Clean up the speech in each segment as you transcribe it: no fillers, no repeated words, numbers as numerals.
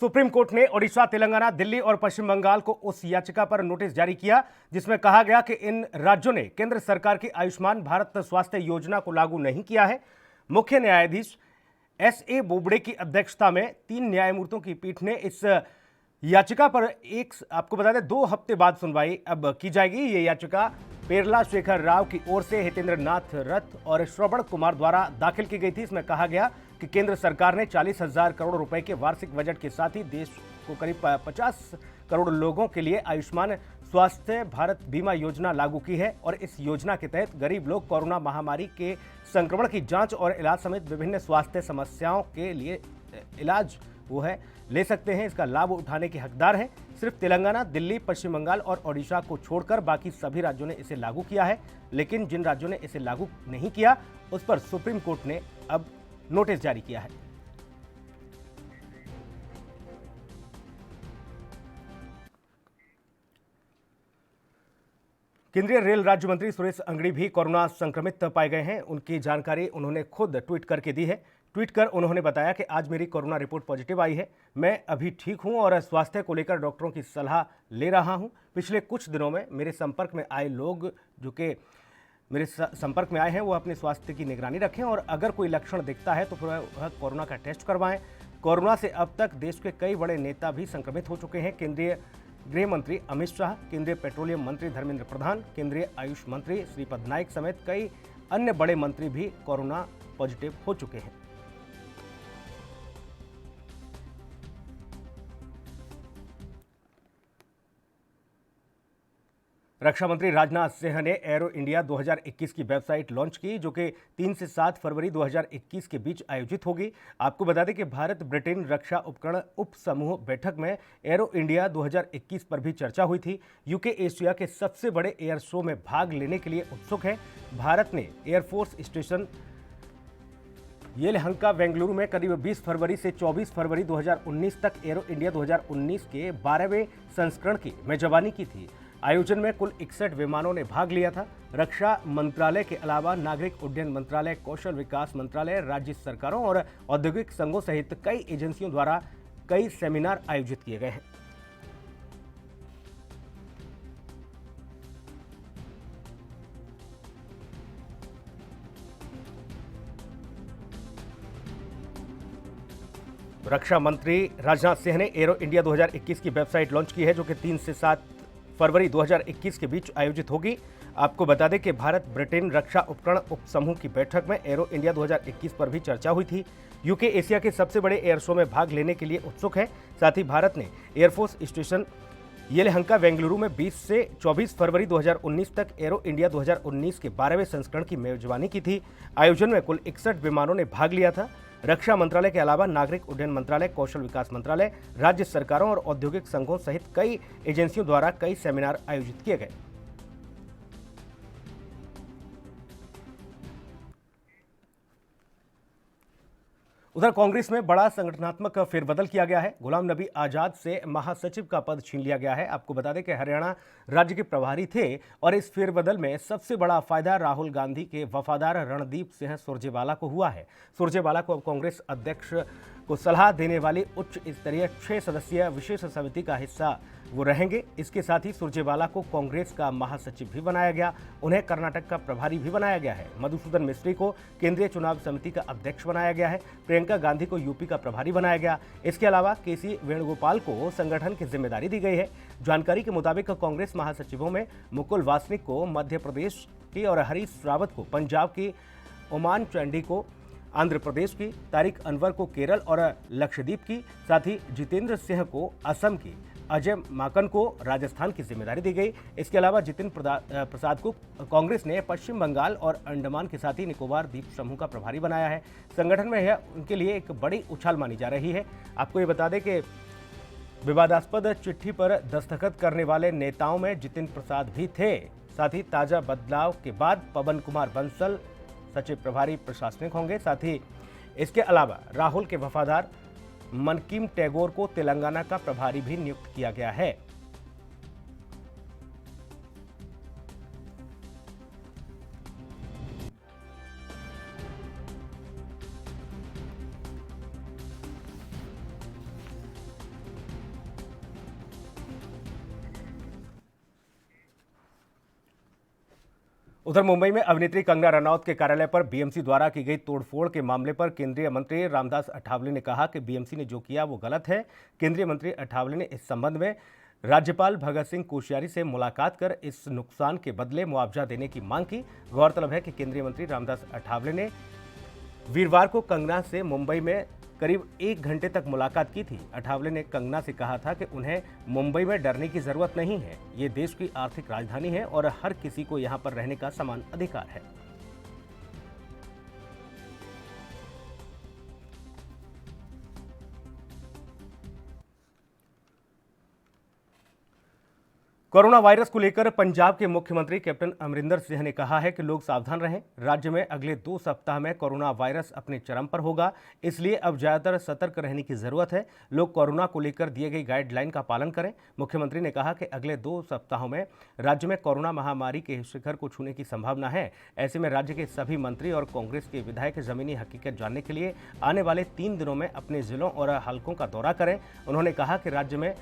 Supreme court ने ओडिशा, तेलंगाना, दिल्ली और पश्चिम बंगाल को उस याचिका पर नोटिस जारी किया जिसमें कहा गया कि इन राज्यों ने केंद्र सरकार की आयुष्मान भारत स्वास्थ्य योजना को लागू नहीं किया है। मुख्य न्यायाधीश एस.ए. बोबडे की अध्यक्षता में 3 न्यायमूर्तियों की पीठ ने इस याचिका पर आपको बता दें 2 हफ्ते बाद सुनवाई अब की जाएगी। ये याचिका पेरला शेखर राव की ओर से हितेंद्र नाथ रथ और श्रवण कुमार द्वारा दाखिल की गई थी। इसमें कहा गया कि केंद्र सरकार ने 40,000 करोड़ रुपए के वार्षिक बजट के साथ ही देश को करीब 50 करोड़ लोगों के लिए आयुष्मान स्वास्थ्य भारत बीमा योजना लागू की है और इस योजना के तहत गरीब लोग कोरोना महामारी के संक्रमण की जांच और इलाज समेत विभिन्न स्वास्थ्य समस्याओं के लिए इलाज ले सकते हैं। इसका लाभ उठाने के हकदार हैं। सिर्फ तेलंगाना, दिल्ली, पश्चिम बंगाल और ओडिशा को छोड़कर बाकी सभी राज्यों ने इसे लागू किया है, लेकिन जिन राज्यों ने इसे लागू नहीं किया उस पर सुप्रीम कोर्ट ने अब नोटिस जारी किया है। केंद्रीय रेल राज्य मंत्री सुरेश अंगड़ी भी कोरोना संक्रमित पाए गए हैं। उनकी जानकारी उन्होंने खुद ट्वीट करके दी है। ट्वीट कर उन्होंने बताया कि आज मेरी कोरोना रिपोर्ट पॉजिटिव आई है। मैं अभी ठीक हूं और स्वास्थ्य को लेकर डॉक्टरों की सलाह ले रहा हूं। पिछले कुछ दिनों में मेरे संपर्क में आए लोग जो कि मेरे संपर्क में आए हैं वो अपने स्वास्थ्य की निगरानी रखें और अगर कोई लक्षण दिखता है तो फिर वह कोरोना का टेस्ट करवाएं। कोरोना से अब तक देश के कई बड़े नेता भी संक्रमित हो चुके हैं। केंद्रीय गृह मंत्री अमित शाह, केंद्रीय पेट्रोलियम मंत्री धर्मेंद्र प्रधान, केंद्रीय आयुष मंत्री श्रीपद नाइक समेत कई अन्य बड़े मंत्री भी कोरोना पॉजिटिव हो चुके हैं। रक्षा मंत्री राजनाथ सिंह ने एरो इंडिया 2021 की वेबसाइट लॉन्च की जो कि 3 से 7 फरवरी 2021 के बीच आयोजित होगी। आपको बता दें कि भारत ब्रिटेन रक्षा उपकरण उप समूह बैठक में एरो इंडिया 2021 पर भी चर्चा हुई थी। यूके एशिया के सबसे बड़े एयर शो में भाग लेने के लिए उत्सुक है। भारत ने एयरफोर्स स्टेशन येलहंका बेंगलुरु में करीब 20 फरवरी से 24 फरवरी 2019 तक एरो इंडिया 2019 के 12वें संस्करण की मेजबानी की थी। आयोजन में कुल 61 विमानों ने भाग लिया था। रक्षा मंत्रालय के अलावा नागरिक उड्डयन मंत्रालय, कौशल विकास मंत्रालय, राज्य सरकारों और औद्योगिक संघों सहित कई एजेंसियों द्वारा कई सेमिनार आयोजित किए गए हैं। रक्षा मंत्री राजनाथ सिंह ने एरो इंडिया 2021 की वेबसाइट लॉन्च की है जो कि 3 से 7 फरवरी 2021 के बीच आयोजित होगी। आपको बता दें कि भारत ब्रिटेन रक्षा उपकरण उप समूह की बैठक में एरो इंडिया 2021 पर भी चर्चा हुई थी। यूके एशिया के सबसे बड़े एयर शो में भाग लेने के लिए उत्सुक है। साथ ही भारत ने एयरफोर्स स्टेशन येलहंका बेंगलुरु में 20 से 24 फरवरी 2019 तक एरो इंडिया 2019 के 12वें संस्करण की मेजबानी की थी। आयोजन में कुल 61 विमानों ने भाग लिया था। रक्षा मंत्रालय के अलावा नागरिक उड्डयन मंत्रालय, कौशल विकास मंत्रालय, राज्य सरकारों और औद्योगिक संघों सहित कई एजेंसियों द्वारा कई सेमिनार आयोजित किए गए। उधर कांग्रेस में बड़ा संगठनात्मक फेरबदल किया गया है। गुलाम नबी आजाद से महासचिव का पद छीन लिया गया है। आपको बता दें कि हरियाणा राज्य के प्रभारी थे और इस फेरबदल में सबसे बड़ा फायदा राहुल गांधी के वफादार रणदीप सिंह सुरजेवाला को हुआ है। सुरजेवाला को अब कांग्रेस अध्यक्ष को सलाह देने वाली उच्च स्तरीय 6 सदस्यीय विशेष समिति का हिस्सा वो रहेंगे। इसके साथ ही सुरजेवाला को कांग्रेस का महासचिव भी बनाया गया। उन्हें कर्नाटक का प्रभारी भी बनाया गया है। मधुसूदन मिस्त्री को केंद्रीय चुनाव समिति का अध्यक्ष बनाया गया है। प्रियंका गांधी को यूपी का प्रभारी बनाया गया। इसके अलावा केसी वेणुगोपाल को संगठन की जिम्मेदारी दी गई है। जानकारी के मुताबिक कांग्रेस महासचिवों में मुकुल वासनिक को मध्य प्रदेश की और हरीश रावत को पंजाब की, ओमान चंडी को आंध्र प्रदेश की, तारिक अनवर को केरल और लक्षद्वीप की, साथ ही जितेंद्र सिंह को असम की, अजय माकन को राजस्थान की जिम्मेदारी दी गई। इसके अलावा जितिन प्रसाद को कांग्रेस ने पश्चिम बंगाल और अंडमान के साथ ही निकोबार द्वीप समूह का प्रभारी बनाया है। संगठन में यह उनके लिए एक बड़ी उछाल मानी जा रही है। आपको ये बता दें कि विवादास्पद चिट्ठी पर दस्तखत करने वाले नेताओं में जितिन प्रसाद भी थे। साथ ही ताजा बदलाव के बाद पवन कुमार बंसल सचिव प्रभारी प्रशासनिक होंगे। साथ ही इसके अलावा राहुल के वफादार मनकीम टैगोर को तेलंगाना का प्रभारी भी नियुक्त किया गया है। उधर मुंबई में अभिनेत्री कंगना रनौत के कार्यालय पर बीएमसी द्वारा की गई तोड़फोड़ के मामले पर केंद्रीय मंत्री रामदास अठावले ने कहा कि बीएमसी ने जो किया वो गलत है। केंद्रीय मंत्री अठावले ने इस संबंध में राज्यपाल भगत सिंह कोश्यारी से मुलाकात कर इस नुकसान के बदले मुआवजा देने की मांग की। गौरतलब है कि केंद्रीय मंत्री रामदास अठावले ने वीरवार को कंगना से मुंबई में करीब 1 घंटे तक मुलाकात की थी। अठावले ने कंगना से कहा था कि उन्हें मुंबई में डरने की जरूरत नहीं है। ये देश की आर्थिक राजधानी है और हर किसी को यहां पर रहने का समान अधिकार है। कोरोना वायरस को लेकर पंजाब के मुख्यमंत्री कैप्टन अमरिंदर सिंह ने कहा है कि लोग सावधान रहें। राज्य में अगले 2 सप्ताह में कोरोना वायरस अपने चरम पर होगा, इसलिए अब ज्यादातर सतर्क रहने की जरूरत है। लोग कोरोना को लेकर दिए गई गाइडलाइन का पालन करें। मुख्यमंत्री ने कहा कि अगले 2 सप्ताहों में राज्य में कोरोना महामारी के शिखर को छूने की संभावना है। ऐसे में राज्य के सभी मंत्री और कांग्रेस के विधायक जमीनी हकीकत जानने के लिए आने वाले 3 दिनों में अपने जिलों और हलकों का दौरा करें। उन्होंने कहा कि राज्य में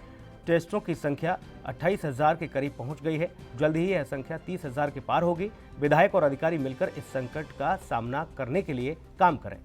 टेस्टों की संख्या 28,000 के करीब पहुंच गई है। जल्द ही यह संख्या 30,000 के पार होगी। विधायक और अधिकारी मिलकर इस संकट का सामना करने के लिए काम करें।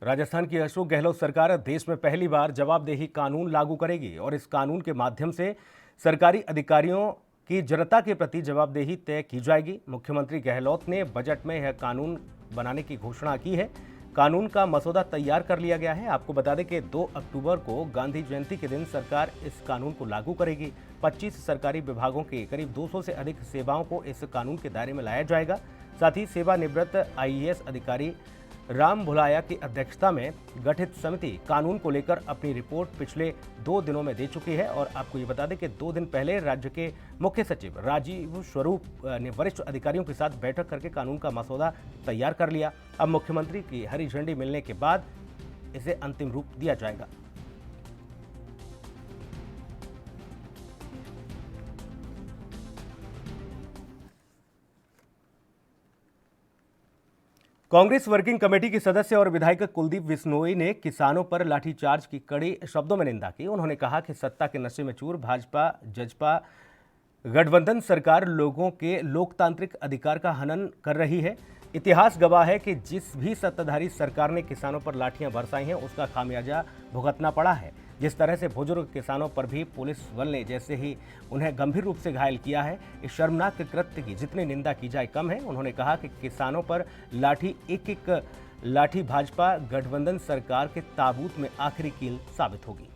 राजस्थान की अशोक गहलोत सरकार देश में पहली बार जवाबदेही कानून लागू करेगी और इस कानून के माध्यम से सरकारी अधिकारियों की जनता के प्रति जवाबदेही तय की जाएगी। मुख्यमंत्री गहलोत ने बजट में यह कानून बनाने की घोषणा की है। कानून का मसौदा तैयार कर लिया गया है। आपको बता दें कि 2 अक्टूबर को गांधी जयंती के दिन सरकार इस कानून को लागू करेगी। 25 सरकारी विभागों के करीब 200 से अधिक सेवाओं को इस कानून के दायरे में लाया जाएगा। साथ ही सेवानिवृत्त आईएएस अधिकारी राम भुलाया की अध्यक्षता में गठित समिति कानून को लेकर अपनी रिपोर्ट पिछले 2 दिनों में दे चुकी है। और आपको ये बता दें कि 2 दिन पहले राज्य के मुख्य सचिव राजीव स्वरूप ने वरिष्ठ अधिकारियों के साथ बैठक करके कानून का मसौदा तैयार कर लिया। अब मुख्यमंत्री की हरी झंडी मिलने के बाद इसे अंतिम रूप दिया जाएगा। कांग्रेस वर्किंग कमेटी के सदस्य और विधायक कुलदीप बिश्नोई ने किसानों पर लाठीचार्ज की कड़ी शब्दों में निंदा की। उन्होंने कहा कि सत्ता के नशे में चूर भाजपा जजपा गठबंधन सरकार लोगों के लोकतांत्रिक अधिकार का हनन कर रही है। इतिहास गवाह है कि जिस भी सत्ताधारी सरकार ने किसानों पर लाठियां बरसाई हैं उसका खामियाजा भुगतना पड़ा है। जिस तरह से बुजुर्ग किसानों पर भी पुलिस बल ने जैसे ही उन्हें गंभीर रूप से घायल किया है, इस शर्मनाक कृत्य की जितनी निंदा की जाए कम है। उन्होंने कहा कि किसानों पर लाठी एक लाठी भाजपा गठबंधन सरकार के ताबूत में आखिरी कील साबित होगी।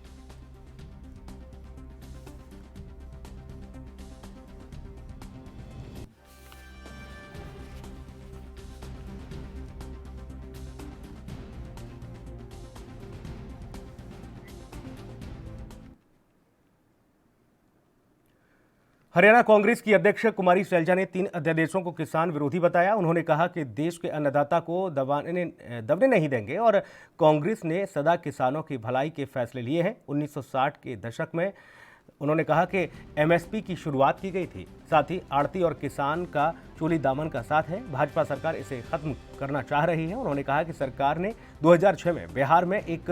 हरियाणा कांग्रेस की अध्यक्ष कुमारी शैलजा ने 3 अध्यादेशों को किसान विरोधी बताया। उन्होंने कहा कि देश के अन्नदाता को दबने नहीं देंगे और कांग्रेस ने सदा किसानों की भलाई के फैसले लिए हैं। 1960 के दशक में उन्होंने कहा कि एमएसपी की शुरुआत की गई थी। साथ ही आड़ती और किसान का चोली दामन का साथ है। भाजपा सरकार इसे खत्म करना चाह रही है। उन्होंने कहा कि सरकार ने 2006 में बिहार में एक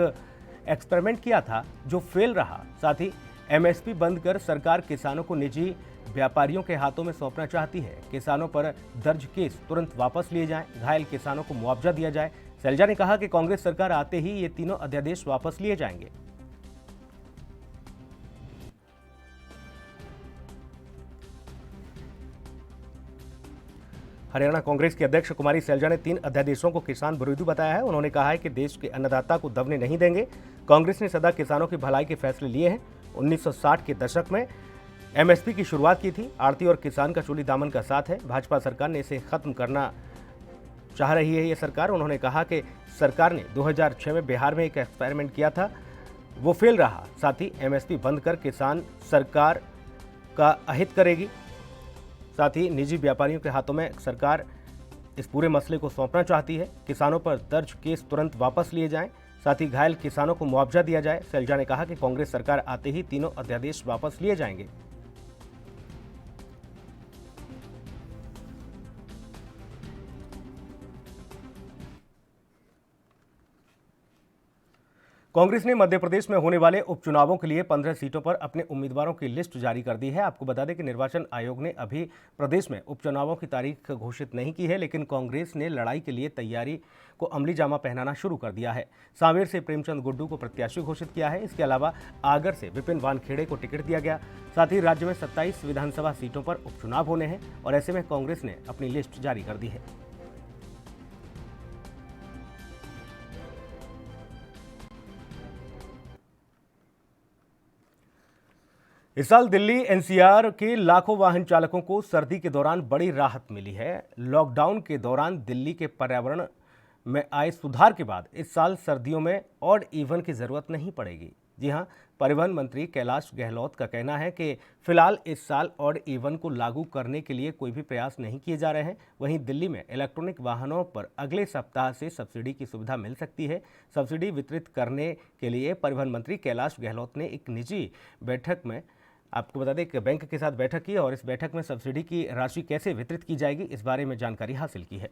एक्सपेरिमेंट किया था जो फेल रहा। साथ ही एमएसपी बंद कर सरकार किसानों को निजी व्यापारियों के हाथों में सौंपना चाहती है। किसानों पर दर्ज केस तुरंत वापस लिए जाएं, घायल किसानों को मुआवजा दिया जाए। शैलजा ने कहा कि कांग्रेस सरकार आते ही ये तीनों अध्यादेश वापस लिए जाएंगे। हरियाणा कांग्रेस की अध्यक्ष कुमारी शैलजा ने 3 अध्यादेशों को किसान विरोधी बताया है। उन्होंने कहा है कि देश के अन्नदाता को दबने नहीं देंगे। कांग्रेस ने सदा किसानों की भलाई के फैसले लिए हैं। 1960 के दशक में एमएसपी की शुरुआत की थी। आड़ती और किसान का चोली दामन का साथ है। भाजपा सरकार ने इसे खत्म करना चाह रही है ये सरकार। उन्होंने कहा कि सरकार ने 2006 में बिहार में एक एक्सपेरिमेंट किया था, वो फेल रहा। साथ ही एमएसपी बंद कर किसान सरकार का अहित करेगी। साथ ही निजी व्यापारियों के हाथों में सरकार इस पूरे मसले को सौंपना चाहती है। किसानों पर दर्ज केस तुरंत वापस लिए जाएं। साथ ही घायल किसानों को मुआवजा दिया जाए। शैलजा ने कहा कि कांग्रेस सरकार आते ही तीनों अध्यादेश वापस लिए जाएंगे। कांग्रेस ने मध्य प्रदेश में होने वाले उपचुनावों के लिए 15 सीटों पर अपने उम्मीदवारों की लिस्ट जारी कर दी है। आपको बता दें कि निर्वाचन आयोग ने अभी प्रदेश में उपचुनावों की तारीख घोषित नहीं की है, लेकिन कांग्रेस ने लड़ाई के लिए तैयारी को अमली जामा पहनाना शुरू कर दिया है। सांवेर से प्रेमचंद गुड्डू को प्रत्याशी घोषित किया है। इसके अलावा आगर से विपिन वानखेड़े को टिकट दिया गया। साथ ही राज्य में 27 विधानसभा सीटों पर उपचुनाव होने हैं और ऐसे में कांग्रेस ने अपनी लिस्ट जारी कर दी है। इस साल दिल्ली एनसीआर के लाखों वाहन चालकों को सर्दी के दौरान बड़ी राहत मिली है। लॉकडाउन के दौरान दिल्ली के पर्यावरण में आए सुधार के बाद इस साल सर्दियों में ऑड इवन की जरूरत नहीं पड़ेगी। जी हां, परिवहन मंत्री कैलाश गहलोत का कहना है कि फिलहाल इस साल ऑड इवन को लागू करने के लिए कोई भी प्रयास नहीं किए जा रहे हैं। वहीं दिल्ली में इलेक्ट्रॉनिक वाहनों पर अगले सप्ताह से सब्सिडी की सुविधा मिल सकती है। सब्सिडी वितरित करने के लिए परिवहन मंत्री कैलाश गहलोत ने एक निजी बैठक में, आपको बता दें, एक बैंक के साथ बैठक की और इस बैठक में सब्सिडी की राशि कैसे वितरित की जाएगी इस बारे में जानकारी हासिल की है।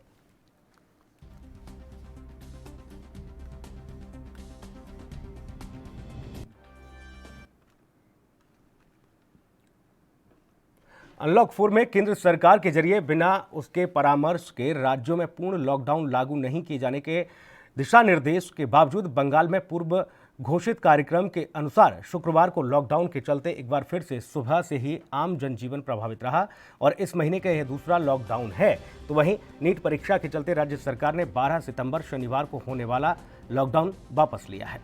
अनलॉक 4 में केंद्र सरकार के जरिए बिना उसके परामर्श के राज्यों में पूर्ण लॉकडाउन लागू नहीं किए जाने के दिशा निर्देश के बावजूद बंगाल में पूर्व घोषित कार्यक्रम के अनुसार शुक्रवार को लॉकडाउन के चलते एक बार फिर से सुबह से ही आम जनजीवन प्रभावित रहा और इस महीने का यह दूसरा लॉकडाउन है। तो वहीं नीट परीक्षा के चलते राज्य सरकार ने 12 सितंबर शनिवार को होने वाला लॉकडाउन वापस लिया है।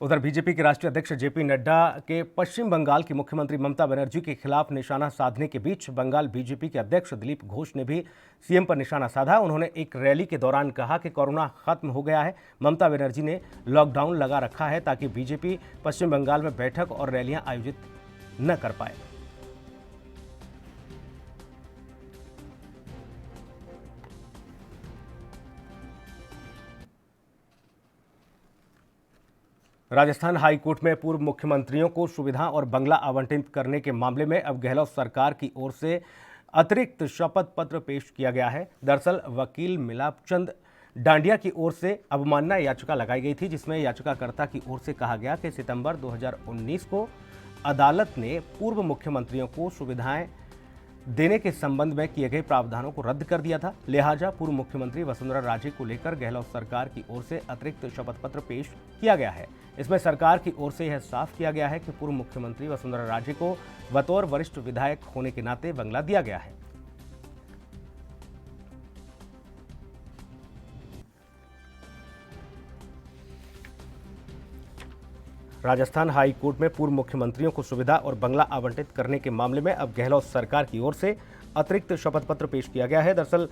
उधर बीजेपी के राष्ट्रीय अध्यक्ष जेपी नड्डा के पश्चिम बंगाल की मुख्यमंत्री ममता बनर्जी के खिलाफ निशाना साधने के बीच बंगाल बीजेपी के अध्यक्ष दिलीप घोष ने भी सीएम पर निशाना साधा। उन्होंने एक रैली के दौरान कहा कि कोरोना खत्म हो गया है। ममता बनर्जी ने लॉकडाउन लगा रखा है ताकि बीजेपी पश्चिम बंगाल में बैठक और रैलियां आयोजित न कर पाए। राजस्थान हाईकोर्ट में पूर्व मुख्यमंत्रियों को सुविधा और बंगला आवंटित करने के मामले में अब गहलोत सरकार की ओर से अतिरिक्त शपथ पत्र पेश किया गया है। दरअसल वकील मिलापचंद डांडिया की ओर से अवमानना याचिका लगाई गई थी, जिसमें याचिकाकर्ता की ओर से कहा गया कि सितंबर 2019 को अदालत ने पूर्व मुख्यमंत्रियों को सुविधाएं देने के संबंध में किए गए प्रावधानों को रद्द कर दिया था। लिहाजा पूर्व मुख्यमंत्री वसुंधरा राजे को लेकर गहलोत सरकार की ओर से अतिरिक्त शपथ पत्र पेश किया गया है। इसमें सरकार की ओर से यह साफ किया गया है कि पूर्व मुख्यमंत्री वसुंधरा राजे को बतौर वरिष्ठ विधायक होने के नाते बंगला दिया गया है। राजस्थान हाई कोर्ट में पूर्व मुख्यमंत्रियों को सुविधा और बंगला आवंटित करने के मामले में अब गहलोत सरकार की ओर से अतिरिक्त शपथ पत्र पेश किया गया है। दरअसल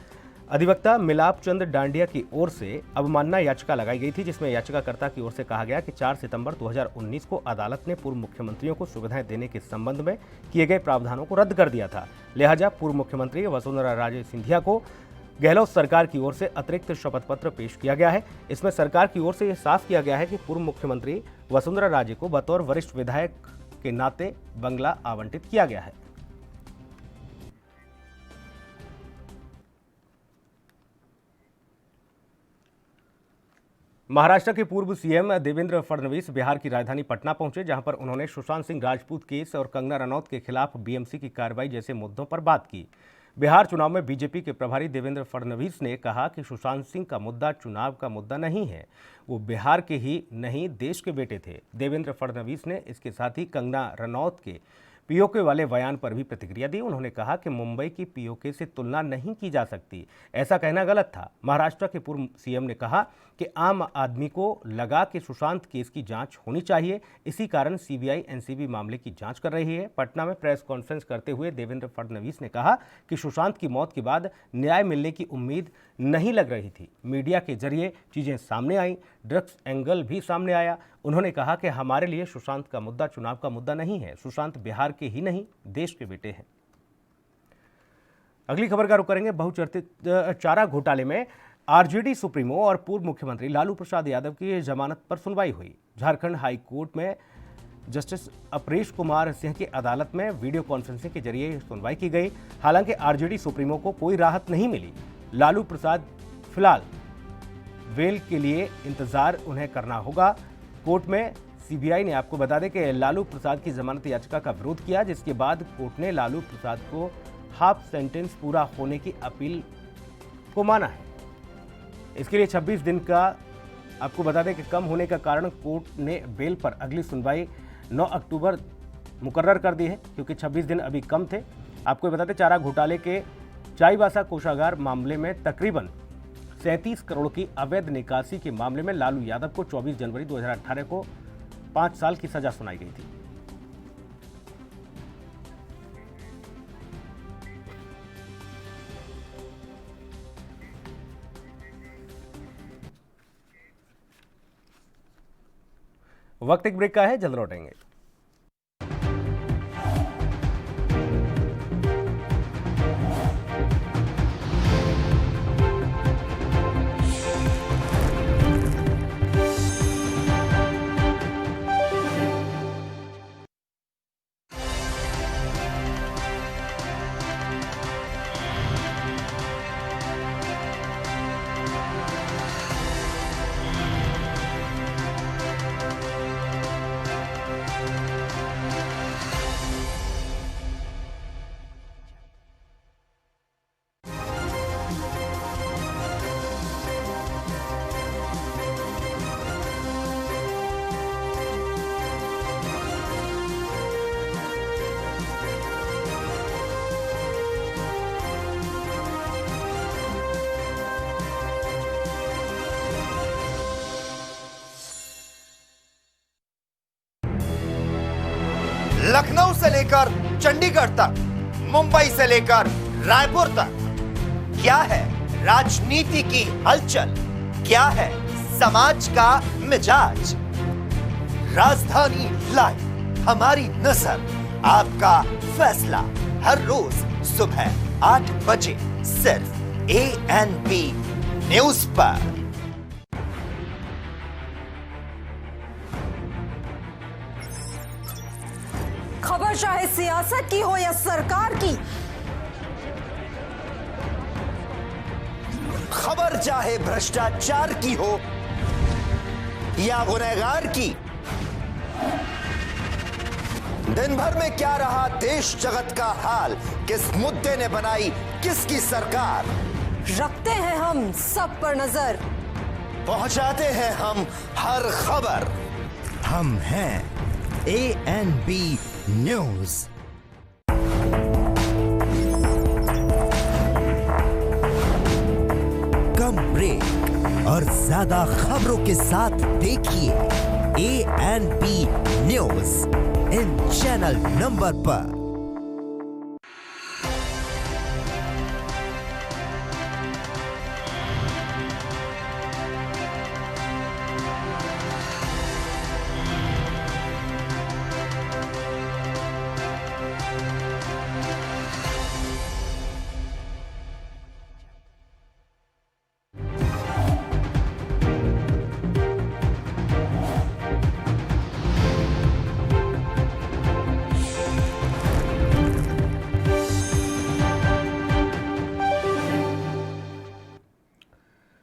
अधिवक्ता मिलापचंद डांडिया की ओर से अवमानना याचिका लगाई गई थी, जिसमें याचिकाकर्ता की ओर से कहा गया कि 4 सितंबर 2019 को अदालत ने पूर्व मुख्यमंत्रियों को सुविधाएं देने के संबंध में किए गए प्रावधानों को रद्द कर दिया था। लिहाजा पूर्व मुख्यमंत्री वसुंधरा राजे सिंधिया को गहलोत सरकार की ओर से अतिरिक्त शपथ पत्र पेश किया गया है। इसमें सरकार की ओर से यह साफ किया गया है कि पूर्व मुख्यमंत्री वसुंधरा राजे को बतौर वरिष्ठ विधायक के नाते बंगला आवंटित किया गया है। महाराष्ट्र के पूर्व सीएम देवेंद्र फडणवीस बिहार की राजधानी पटना पहुंचे, जहां पर उन्होंने सुशांत सिंह राजपूत केस और कंगना रनौत के खिलाफ बीएमसी की कार्रवाई जैसे मुद्दों पर बात की। बिहार चुनाव में बीजेपी के प्रभारी देवेंद्र फडणवीस ने कहा कि सुशांत सिंह का मुद्दा चुनाव का मुद्दा नहीं है, वो बिहार के ही नहीं देश के बेटे थे। देवेंद्र फडणवीस ने इसके साथ ही कंगना रनौत के पीओके वाले बयान पर भी प्रतिक्रिया दी। उन्होंने कहा कि मुंबई की पीओके से तुलना नहीं की जा सकती, ऐसा कहना गलत था। महाराष्ट्र के पूर्व सीएम ने कहा कि आम आदमी को लगा कि सुशांत केस की जांच होनी चाहिए, इसी कारण सीबीआई एनसीबी मामले की जांच कर रही है। पटना में प्रेस कॉन्फ्रेंस करते हुए देवेंद्र फडणवीस ने कहा कि सुशांत की मौत के बाद न्याय मिलने की उम्मीद नहीं लग रही थी। मीडिया के जरिए चीजें सामने आई, ड्रग्स एंगल भी सामने आया। उन्होंने कहा कि हमारे लिए सुशांत का मुद्दा चुनाव का मुद्दा नहीं है, सुशांत बिहार के ही नहीं देश के बेटे हैं। अगली खबर का रुख करेंगे। बहुचर्चित चारा घोटाले में आरजेडी सुप्रीमो और पूर्व मुख्यमंत्री लालू प्रसाद यादव की जमानत पर सुनवाई हुई। झारखंड हाई कोर्ट में जस्टिस अपरेश कुमार सिंह की अदालत में वीडियो कॉन्फ्रेंसिंग के जरिए सुनवाई की गई। हालांकि आरजेडी सुप्रीमो को कोई राहत नहीं मिली। लालू प्रसाद फिलहाल बेल के लिए इंतजार उन्हें करना होगा। कोर्ट में सीबीआई ने, आपको बता दें कि लालू प्रसाद की जमानत याचिका का विरोध किया, जिसके बाद कोर्ट ने लालू प्रसाद को हाफ सेंटेंस पूरा होने की अपील को माना है। इसके लिए 26 दिन का, आपको बता दें कि कम होने का कारण कोर्ट ने बेल पर अगली सुनवाई 9 अक्टूबर मुकर्रर कर दी है, क्योंकि 26 दिन अभी कम थे। आपको बता दें, चारा घोटाले के चाईबासा कोषागार मामले में तकरीबन 37 करोड़ की अवैध निकासी के मामले में लालू यादव को 24 जनवरी 2018 को 5 साल की सजा सुनाई गई थी। वक्त एक ब्रेक का है, जल्द लौटेंगे। लखनऊ से लेकर चंडीगढ़ तक, मुंबई से लेकर रायपुर तक, क्या है राजनीति की हलचल, क्या है समाज का मिजाज। राजधानी लाइव, हमारी नजर, आपका फैसला, हर रोज सुबह 8 बजे सिर्फ ANP न्यूज पर। खबर चाहे सियासत की हो या सरकार की, खबर चाहे भ्रष्टाचार की हो या गुनहगार की, दिन भर में क्या रहा देश जगत का हाल, किस मुद्दे ने बनाई किसकी सरकार, रखते हैं हम सब पर नजर, पहुंचाते हैं हम हर खबर। हम हैं ANP न्यूज। कम ब्रेक और ज्यादा खबरों के साथ देखिए ANP news in channel number पर।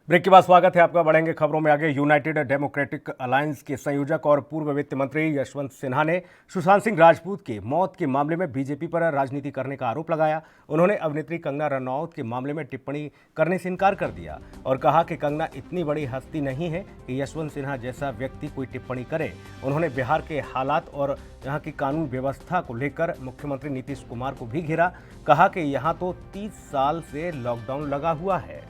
ब्रेक के बाद स्वागत है आपका। बढ़ेंगे खबरों में आगे। यूनाइटेड डेमोक्रेटिक अलायंस के संयोजक और पूर्व वित्त मंत्री यशवंत सिन्हा ने सुशांत सिंह राजपूत के मौत के मामले में बीजेपी पर राजनीति करने का आरोप लगाया। उन्होंने अभिनेत्री कंगना रनौत के मामले में टिप्पणी करने से इनकार कर दिया और कहा कि कंगना इतनी बड़ी हस्ती नहीं है कि यशवंत सिन्हा जैसा व्यक्ति कोई टिप्पणी करे। उन्होंने बिहार के हालात और यहाँ की कानून व्यवस्था को लेकर मुख्यमंत्री नीतीश कुमार को भी घेरा। कहा कि यहाँ तो 30 साल से लॉकडाउन लगा हुआ है।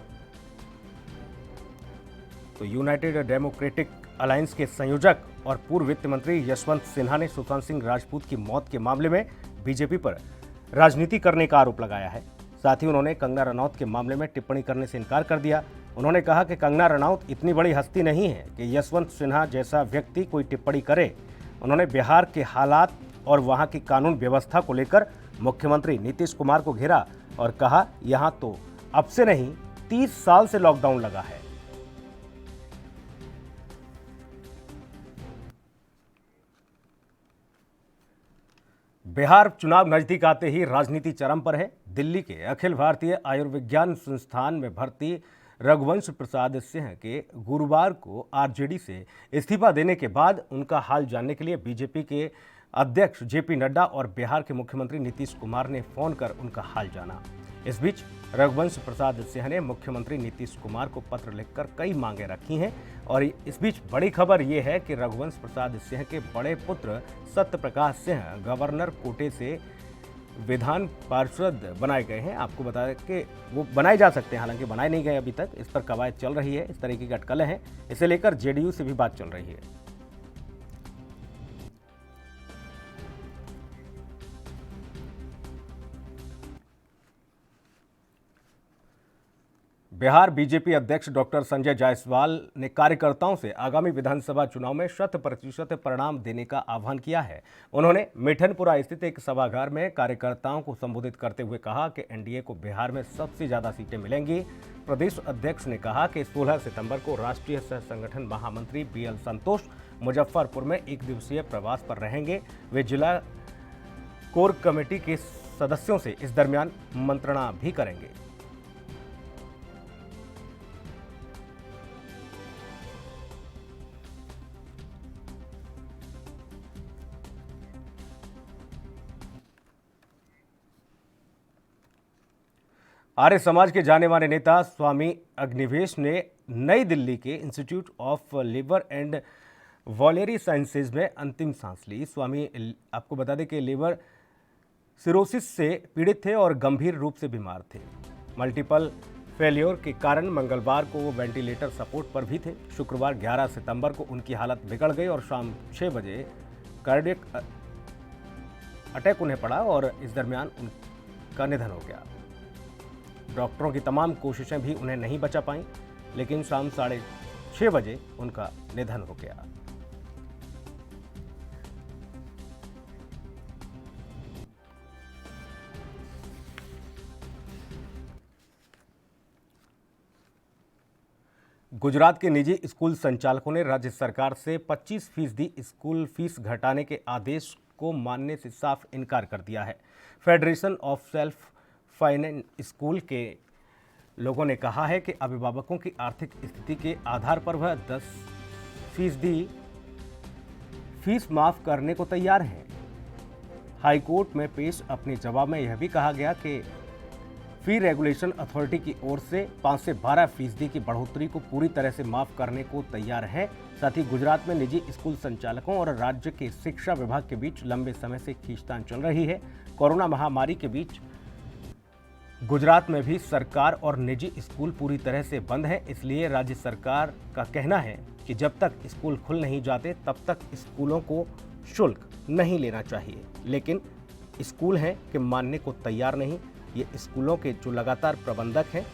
तो यूनाइटेड डेमोक्रेटिक अलायंस के संयोजक और पूर्व वित्त मंत्री यशवंत सिन्हा ने सुशांत सिंह राजपूत की मौत के मामले में बीजेपी पर राजनीति करने का आरोप लगाया है। साथ ही उन्होंने कंगना रनौत के मामले में टिप्पणी करने से इनकार कर दिया। उन्होंने कहा कि कंगना रनौत इतनी बड़ी हस्ती नहीं है कि यशवंत सिन्हा जैसा व्यक्ति कोई टिप्पणी करे। उन्होंने बिहार के हालात और वहाँ की कानून व्यवस्था को लेकर मुख्यमंत्री नीतीश कुमार को घेरा और कहा, यहाँ तो अब से नहीं 30 साल से लॉकडाउन लगा है। बिहार चुनाव नजदीक आते ही राजनीति चरम पर है। दिल्ली के अखिल भारतीय आयुर्विज्ञान संस्थान में भर्ती रघुवंश प्रसाद सिंह के गुरुवार को आरजेडी से इस्तीफा देने के बाद उनका हाल जानने के लिए बीजेपी के अध्यक्ष जेपी नड्डा और बिहार के मुख्यमंत्री नीतीश कुमार ने फोन कर उनका हाल जाना। इस बीच रघुवंश प्रसाद सिंह ने मुख्यमंत्री नीतीश कुमार को पत्र लिखकर कई मांगे रखी हैं और इस बीच बड़ी खबर ये है कि रघुवंश प्रसाद सिंह के बड़े पुत्र सत्यप्रकाश सिंह गवर्नर कोटे से विधान पार्षद बनाए गए हैं। आपको बता दें कि वो बनाए जा सकते हैं, हालांकि बनाए नहीं गए अभी तक। इस पर कवायद चल रही है, इस तरीके की अटकलें हैं। इसे लेकर जेडीयू से भी बात चल रही है। बिहार बीजेपी अध्यक्ष डॉक्टर संजय जायसवाल ने कार्यकर्ताओं से आगामी विधानसभा चुनाव में 100% परिणाम देने का आह्वान किया है। उन्होंने मिठनपुरा स्थित एक सभागार में कार्यकर्ताओं को संबोधित करते हुए कहा कि एनडीए को बिहार में सबसे ज्यादा सीटें मिलेंगी। प्रदेश अध्यक्ष ने कहा कि 16 सितंबर को राष्ट्रीय सह संगठन महामंत्री बीएल संतोष मुजफ्फरपुर में 1 दिवसीय प्रवास पर रहेंगे। वे जिला कोर कमेटी के सदस्यों से इस दरमियान मंत्रणा भी करेंगे। आर्य समाज के जाने माने नेता स्वामी अग्निवेश ने नई दिल्ली के institute of liver and biliary sciences में अंतिम सांस ली। स्वामी आपको बता दें कि लिवर सिरोसिस से पीड़ित थे और गंभीर रूप से बीमार थे। मल्टीपल फेल्योर के कारण मंगलवार को वो वेंटिलेटर सपोर्ट पर भी थे। शुक्रवार 11 सितंबर को उनकी हालत बिगड़ गई और शाम 6 बजे कार्डियक अटैक उन्हें पड़ा और इस दरमियान उनका निधन हो गया। डॉक्टरों की तमाम कोशिशें भी उन्हें नहीं बचा पाईं, लेकिन शाम 6:30 बजे उनका निधन हो गया। गुजरात के निजी स्कूल संचालकों ने राज्य सरकार से 25% स्कूल फीस घटाने के आदेश को मानने से साफ इनकार कर दिया है। Federation of self finance school के लोगों ने कहा है कि अभिभावकों की आर्थिक स्थिति के आधार पर वह 10% फीस माफ करने को तैयार है। हाईकोर्ट में पेश अपने जवाब में यह भी कहा गया कि फी रेगुलेशन अथॉरिटी की ओर से 5 से 12% की बढ़ोतरी को पूरी तरह से माफ करने को तैयार है। साथ ही गुजरात में निजी स्कूल संचालकों और राज्य के शिक्षा विभाग के बीच लंबे समय से खींचतान चल रही है। कोरोना महामारी के बीच गुजरात में भी सरकार और निजी स्कूल पूरी तरह से बंद है, इसलिए राज्य सरकार का कहना है कि जब तक स्कूल खुल नहीं जाते तब तक स्कूलों को शुल्क नहीं लेना चाहिए। लेकिन स्कूल हैं कि मानने को तैयार नहीं। ये स्कूलों के जो लगातार प्रबंधक हैं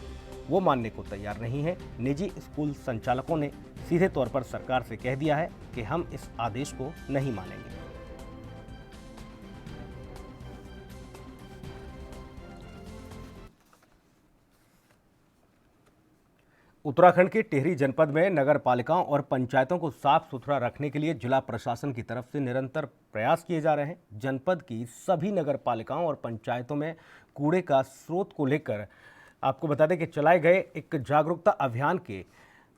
वो मानने को तैयार नहीं है। निजी स्कूल संचालकों ने सीधे तौर पर सरकार से कह दिया है कि हम इस आदेश को नहीं मानेंगे। उत्तराखंड के टिहरी जनपद में नगर पालिकाओं और पंचायतों को साफ सुथरा रखने के लिए जिला प्रशासन की तरफ से निरंतर प्रयास किए जा रहे हैं। जनपद की सभी नगर पालिकाओं और पंचायतों में कूड़े का स्रोत को लेकर आपको बता दें कि चलाए गए एक जागरूकता अभियान के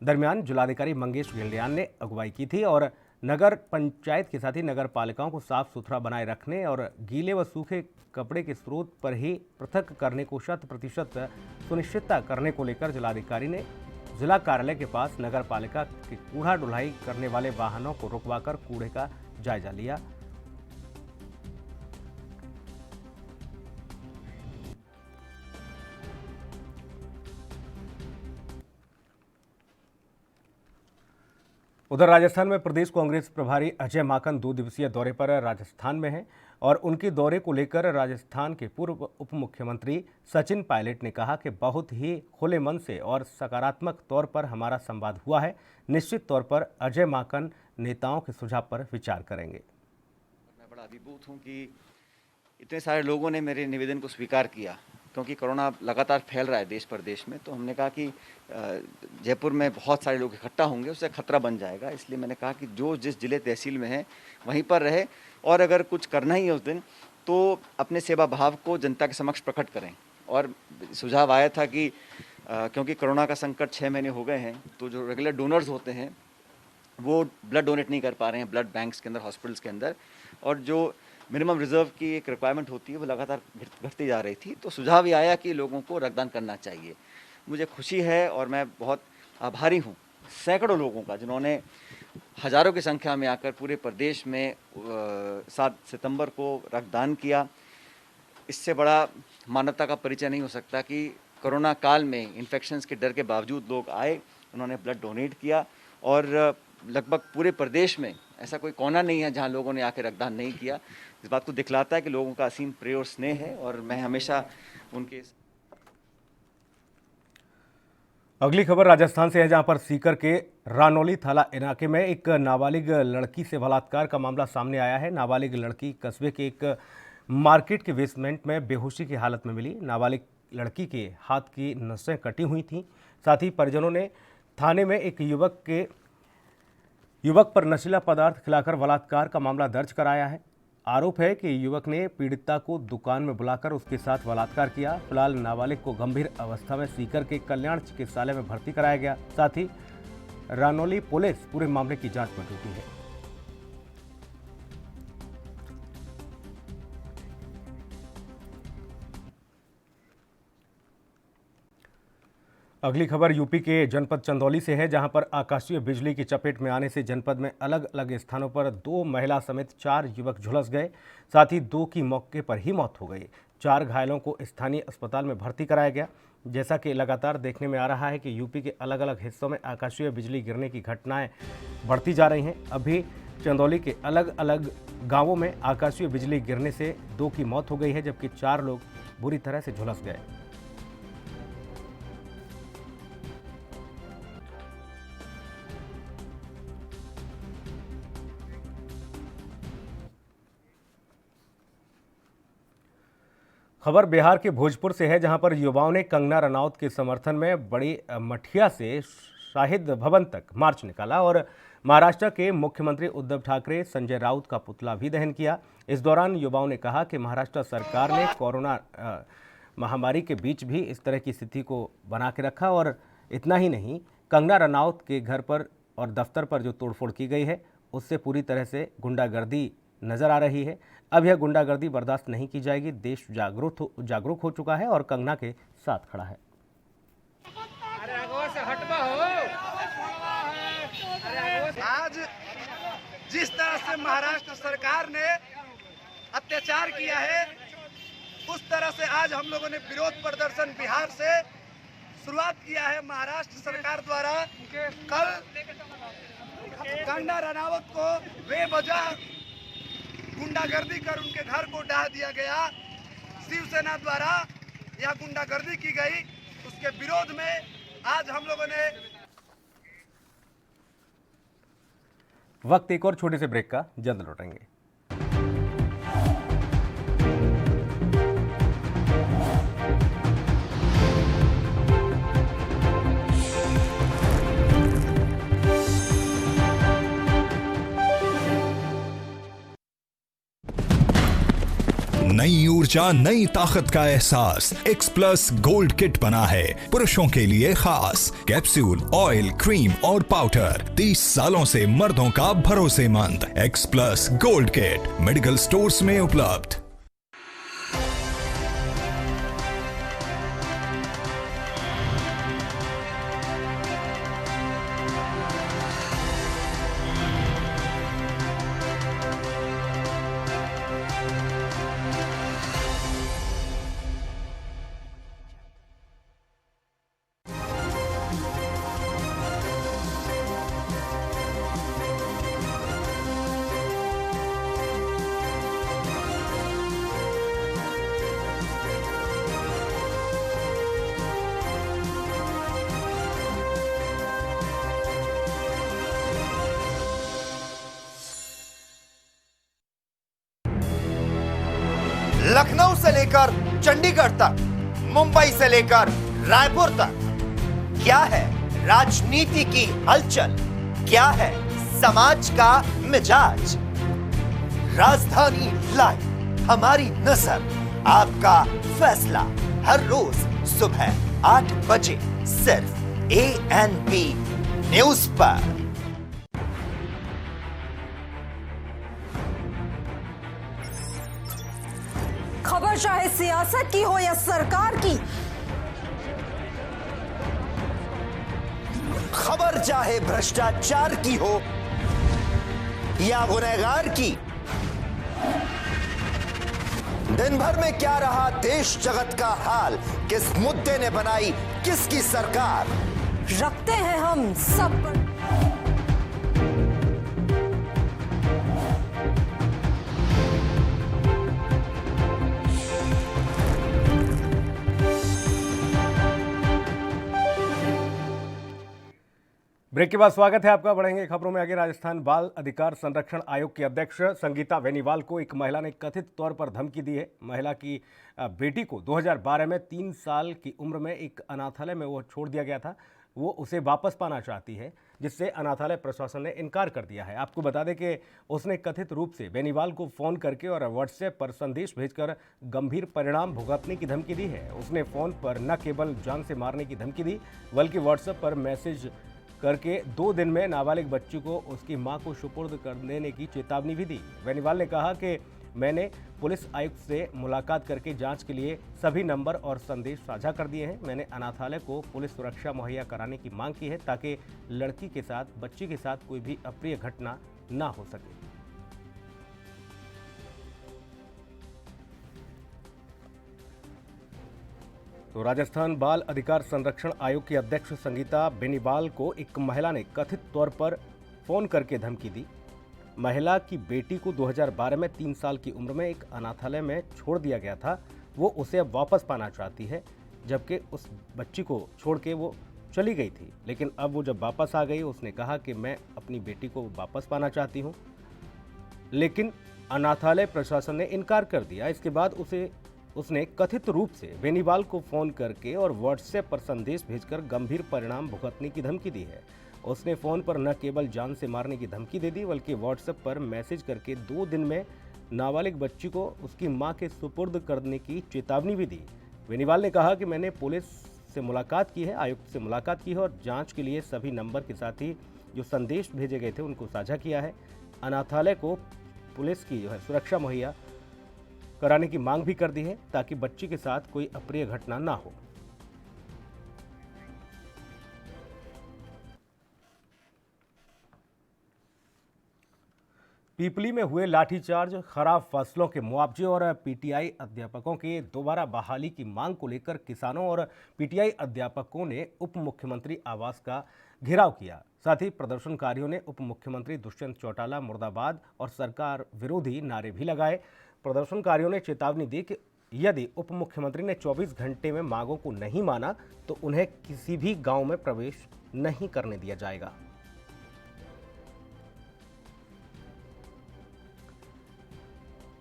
दरमियान जिलाधिकारी मंगेश घिल्डियाल ने अगुवाई की थी और नगर पंचायत के साथ ही नगर पालिकाओं को साफ सुथरा बनाए रखने और गीले व सूखे कपड़े के स्रोत पर ही पृथक करने को 100% सुनिश्चितता करने को लेकर जिलाधिकारी ने जिला कार्यालय के पास नगर पालिका की कूड़ा ढुलाई करने वाले वाहनों को रुकवाकर कूड़े का जायजा लिया। उधर राजस्थान में प्रदेश कांग्रेस प्रभारी अजय माकन 2 दिवसीय दौरे पर राजस्थान में हैं और उनके दौरे को लेकर राजस्थान के पूर्व उप मुख्यमंत्री सचिन पायलट ने कहा कि बहुत ही खुले मन से और सकारात्मक तौर पर हमारा संवाद हुआ है। निश्चित तौर पर अजय माकन नेताओं के सुझाव पर विचार करेंगे। मैं बड़ा अभिभूत हूँ कि इतने सारे लोगों ने मेरे निवेदन को स्वीकार किया, क्योंकि कोरोना लगातार फैल रहा है देश प्रदेश में। तो हमने कहा कि जयपुर में बहुत सारे लोग इकट्ठा होंगे, उससे खतरा बन जाएगा। इसलिए मैंने कहा कि जो जिस जिले तहसील में है वहीं पर रहे, और अगर कुछ करना ही है उस दिन तो अपने सेवा भाव को जनता के समक्ष प्रकट करें। और सुझाव आया था कि क्योंकि कोरोना का संकट 6 महीने हो गए हैं, तो जो रेगुलर डोनर्स होते हैं वो ब्लड डोनेट नहीं कर पा रहे हैं ब्लड बैंक्स के अंदर, हॉस्पिटल्स के अंदर, और जो मिनिमम रिजर्व की एक रिक्वायरमेंट होती है वो लगातार घटती जा रही थी। तो सुझाव ये आया कि लोगों को रक्तदान करना चाहिए। मुझे खुशी है और मैं बहुत आभारी हूँ सैकड़ों लोगों का, जिन्होंने हज़ारों की संख्या में आकर पूरे प्रदेश में 7 सितंबर को रक्तदान किया। इससे बड़ा मानवता का परिचय नहीं हो सकता कि कोरोना काल में इन्फेक्शंस के डर के बावजूद लोग आए, उन्होंने ब्लड डोनेट किया, और लगभग पूरे प्रदेश में ऐसा कोई कोना नहीं है जहां लोगों ने आकर रक्तदान नहीं किया। इस बात को दिखलाता है कि लोगों का असीम प्रेम और स्नेह है, और मैं हमेशा उनके। अगली खबर राजस्थान से है, जहां पर सीकर के रानौली थाना इलाके में एक नाबालिग लड़की से बलात्कार का मामला सामने आया है। नाबालिग लड़की कस्बे के एक मार्केट के बेसमेंट में बेहोशी की हालत में मिली। नाबालिग लड़की के हाथ की नसें कटी हुई थीं। साथ ही परिजनों ने थाने में एक युवक पर नशीला पदार्थ खिलाकर बलात्कार का मामला दर्ज कराया है। आरोप है कि युवक ने पीड़िता को दुकान में बुलाकर उसके साथ बलात्कार किया। फिलहाल नाबालिग को गंभीर अवस्था में सीकर के कल्याण चिकित्सालय में भर्ती कराया गया। साथ ही रानौली पुलिस पूरे मामले की जांच में जुटी है। अगली खबर यूपी के जनपद चंदौली से है, जहां पर आकाशीय बिजली की चपेट में आने से जनपद में अलग अलग स्थानों पर 2 महिला समेत 4 युवक झुलस गए। साथ ही 2 की मौके पर ही मौत हो गई। 4 घायलों को स्थानीय अस्पताल में भर्ती कराया गया। जैसा कि लगातार देखने में आ रहा है कि यूपी के अलग अलग हिस्सों में आकाशीय बिजली गिरने की घटनाएं बढ़ती जा रही हैं। अभी चंदौली के अलग अलग गाँवों में आकाशीय बिजली गिरने से 2 की मौत हो गई है, जबकि 4 लोग बुरी तरह से झुलस गए। खबर बिहार के भोजपुर से है, जहां पर युवाओं ने कंगना रनौत के समर्थन में बड़ी मठिया से शाहिद भवन तक मार्च निकाला और महाराष्ट्र के मुख्यमंत्री उद्धव ठाकरे, संजय राउत का पुतला भी दहन किया। इस दौरान युवाओं ने कहा कि महाराष्ट्र सरकार ने कोरोना महामारी के बीच भी इस तरह की स्थिति को बना के रखा, और इतना ही नहीं, कंगना रनौत के घर पर और दफ्तर पर जो तोड़फोड़ की गई है उससे पूरी तरह से गुंडागर्दी नजर आ रही है। अब यह गुंडागर्दी बर्दाश्त नहीं की जाएगी। देश जागरूक हो चुका है और कंगना के साथ खड़ा है। आज जिस तरह से महाराष्ट्र सरकार ने अत्याचार किया है, उस तरह से आज हम लोगों ने विरोध प्रदर्शन बिहार से शुरुआत किया है। महाराष्ट्र सरकार द्वारा कल कंगना रनावत को बेवजह गुंडागर्दी कर उनके घर को ढा दिया गया। शिवसेना द्वारा यह गुंडागर्दी की गई, उसके विरोध में आज हम लोगों ने। वक्त एक और छोटे से ब्रेक का, जल्द लौटेंगे। नई ऊर्जा, नई ताकत का एहसास एक्सप्लस गोल्ड किट बना है पुरुषों के लिए खास। कैप्सूल, ऑयल, क्रीम और पाउडर, 30 सालों से मर्दों का भरोसेमंद एक्सप्लस गोल्ड किट मेडिकल स्टोर्स में उपलब्ध। लखनऊ से लेकर चंडीगढ़ तक, मुंबई से लेकर रायपुर तक, क्या है राजनीति की हलचल, क्या है समाज का मिजाज। राजधानी लाइव हमारी नजर, आपका फैसला, हर रोज सुबह 8 बजे सिर्फ ANP न्यूज पर। खबर चाहे सियासत की हो या सरकार की, खबर चाहे भ्रष्टाचार की हो या गुनहगार की, दिन भर में क्या रहा देश जगत का हाल, किस मुद्दे ने बनाई किसकी सरकार, रखते हैं हम सब पर। ब्रेक के बाद स्वागत है आपका। बढ़ेंगे खबरों में आगे। राजस्थान बाल अधिकार संरक्षण आयोग की अध्यक्ष संगीता बेनीवाल को एक महिला ने कथित तौर पर धमकी दी है। महिला की बेटी को 2012 में 3 साल की उम्र में एक अनाथालय में वो छोड़ दिया गया था। वो उसे वापस पाना चाहती है, जिससे अनाथालय प्रशासन ने इनकार कर दिया है। आपको बता दें कि उसने कथित रूप से बेनीवाल को फ़ोन करके और व्हाट्सएप पर संदेश भेजकर गंभीर परिणाम भुगतने की धमकी दी है। उसने फ़ोन पर न केवल जान से मारने की धमकी दी, बल्कि व्हाट्सएप पर मैसेज करके 2 दिन में नाबालिग बच्ची को उसकी मां को सुपुर्द कर देने की चेतावनी भी दी। बेनीवाल ने कहा कि मैंने पुलिस आयुक्त से मुलाकात करके जांच के लिए सभी नंबर और संदेश साझा कर दिए हैं। मैंने अनाथालय को पुलिस सुरक्षा मुहैया कराने की मांग की है, ताकि लड़की के साथ, बच्ची के साथ कोई भी अप्रिय घटना ना हो सके। तो राजस्थान बाल अधिकार संरक्षण आयोग की अध्यक्ष संगीता बेनीवाल को एक महिला ने कथित तौर पर फोन करके धमकी दी। महिला की बेटी को 2012 में 3 साल की उम्र में एक अनाथालय में छोड़ दिया गया था। वो उसे अब वापस पाना चाहती है, जबकि उस बच्ची को छोड़ के वो चली गई थी। लेकिन अब वो जब वापस आ गई, उसने कहा कि मैं अपनी बेटी को वापस पाना चाहती हूँ, लेकिन अनाथालय प्रशासन ने इनकार कर दिया। इसके बाद उसने कथित रूप से बेनीवाल को फ़ोन करके और व्हाट्सएप पर संदेश भेजकर गंभीर परिणाम भुगतने की धमकी दी है। उसने फ़ोन पर न केवल जान से मारने की धमकी दे दी, बल्कि व्हाट्सएप पर मैसेज करके 2 दिन में नाबालिग बच्ची को उसकी मां के सुपुर्द करने की चेतावनी भी दी। बेनीवाल ने कहा कि मैंने पुलिस से मुलाकात की है, आयुक्त से मुलाकात की है और जाँच के लिए सभी नंबर के साथ ही जो संदेश भेजे गए थे उनको साझा किया है। अनाथालय को पुलिस की सुरक्षा मुहैया कराने की मांग भी कर दी है, ताकि बच्ची के साथ कोई अप्रिय घटना ना हो। पीपली में हुए लाठीचार्ज, खराब फसलों के मुआवजे और पीटीआई अध्यापकों के दोबारा बहाली की मांग को लेकर किसानों और पीटीआई अध्यापकों ने उप मुख्यमंत्री आवास का घेराव किया। साथ ही प्रदर्शनकारियों ने उप मुख्यमंत्री दुष्यंत चौटाला मुर्दाबाद और सरकार विरोधी नारे भी लगाए। प्रदर्शनकारियों ने चेतावनी दी कि यदि उप मुख्यमंत्री ने 24 घंटे में मांगों को नहीं माना तो उन्हें किसी भी गांव में प्रवेश नहीं करने दिया जाएगा।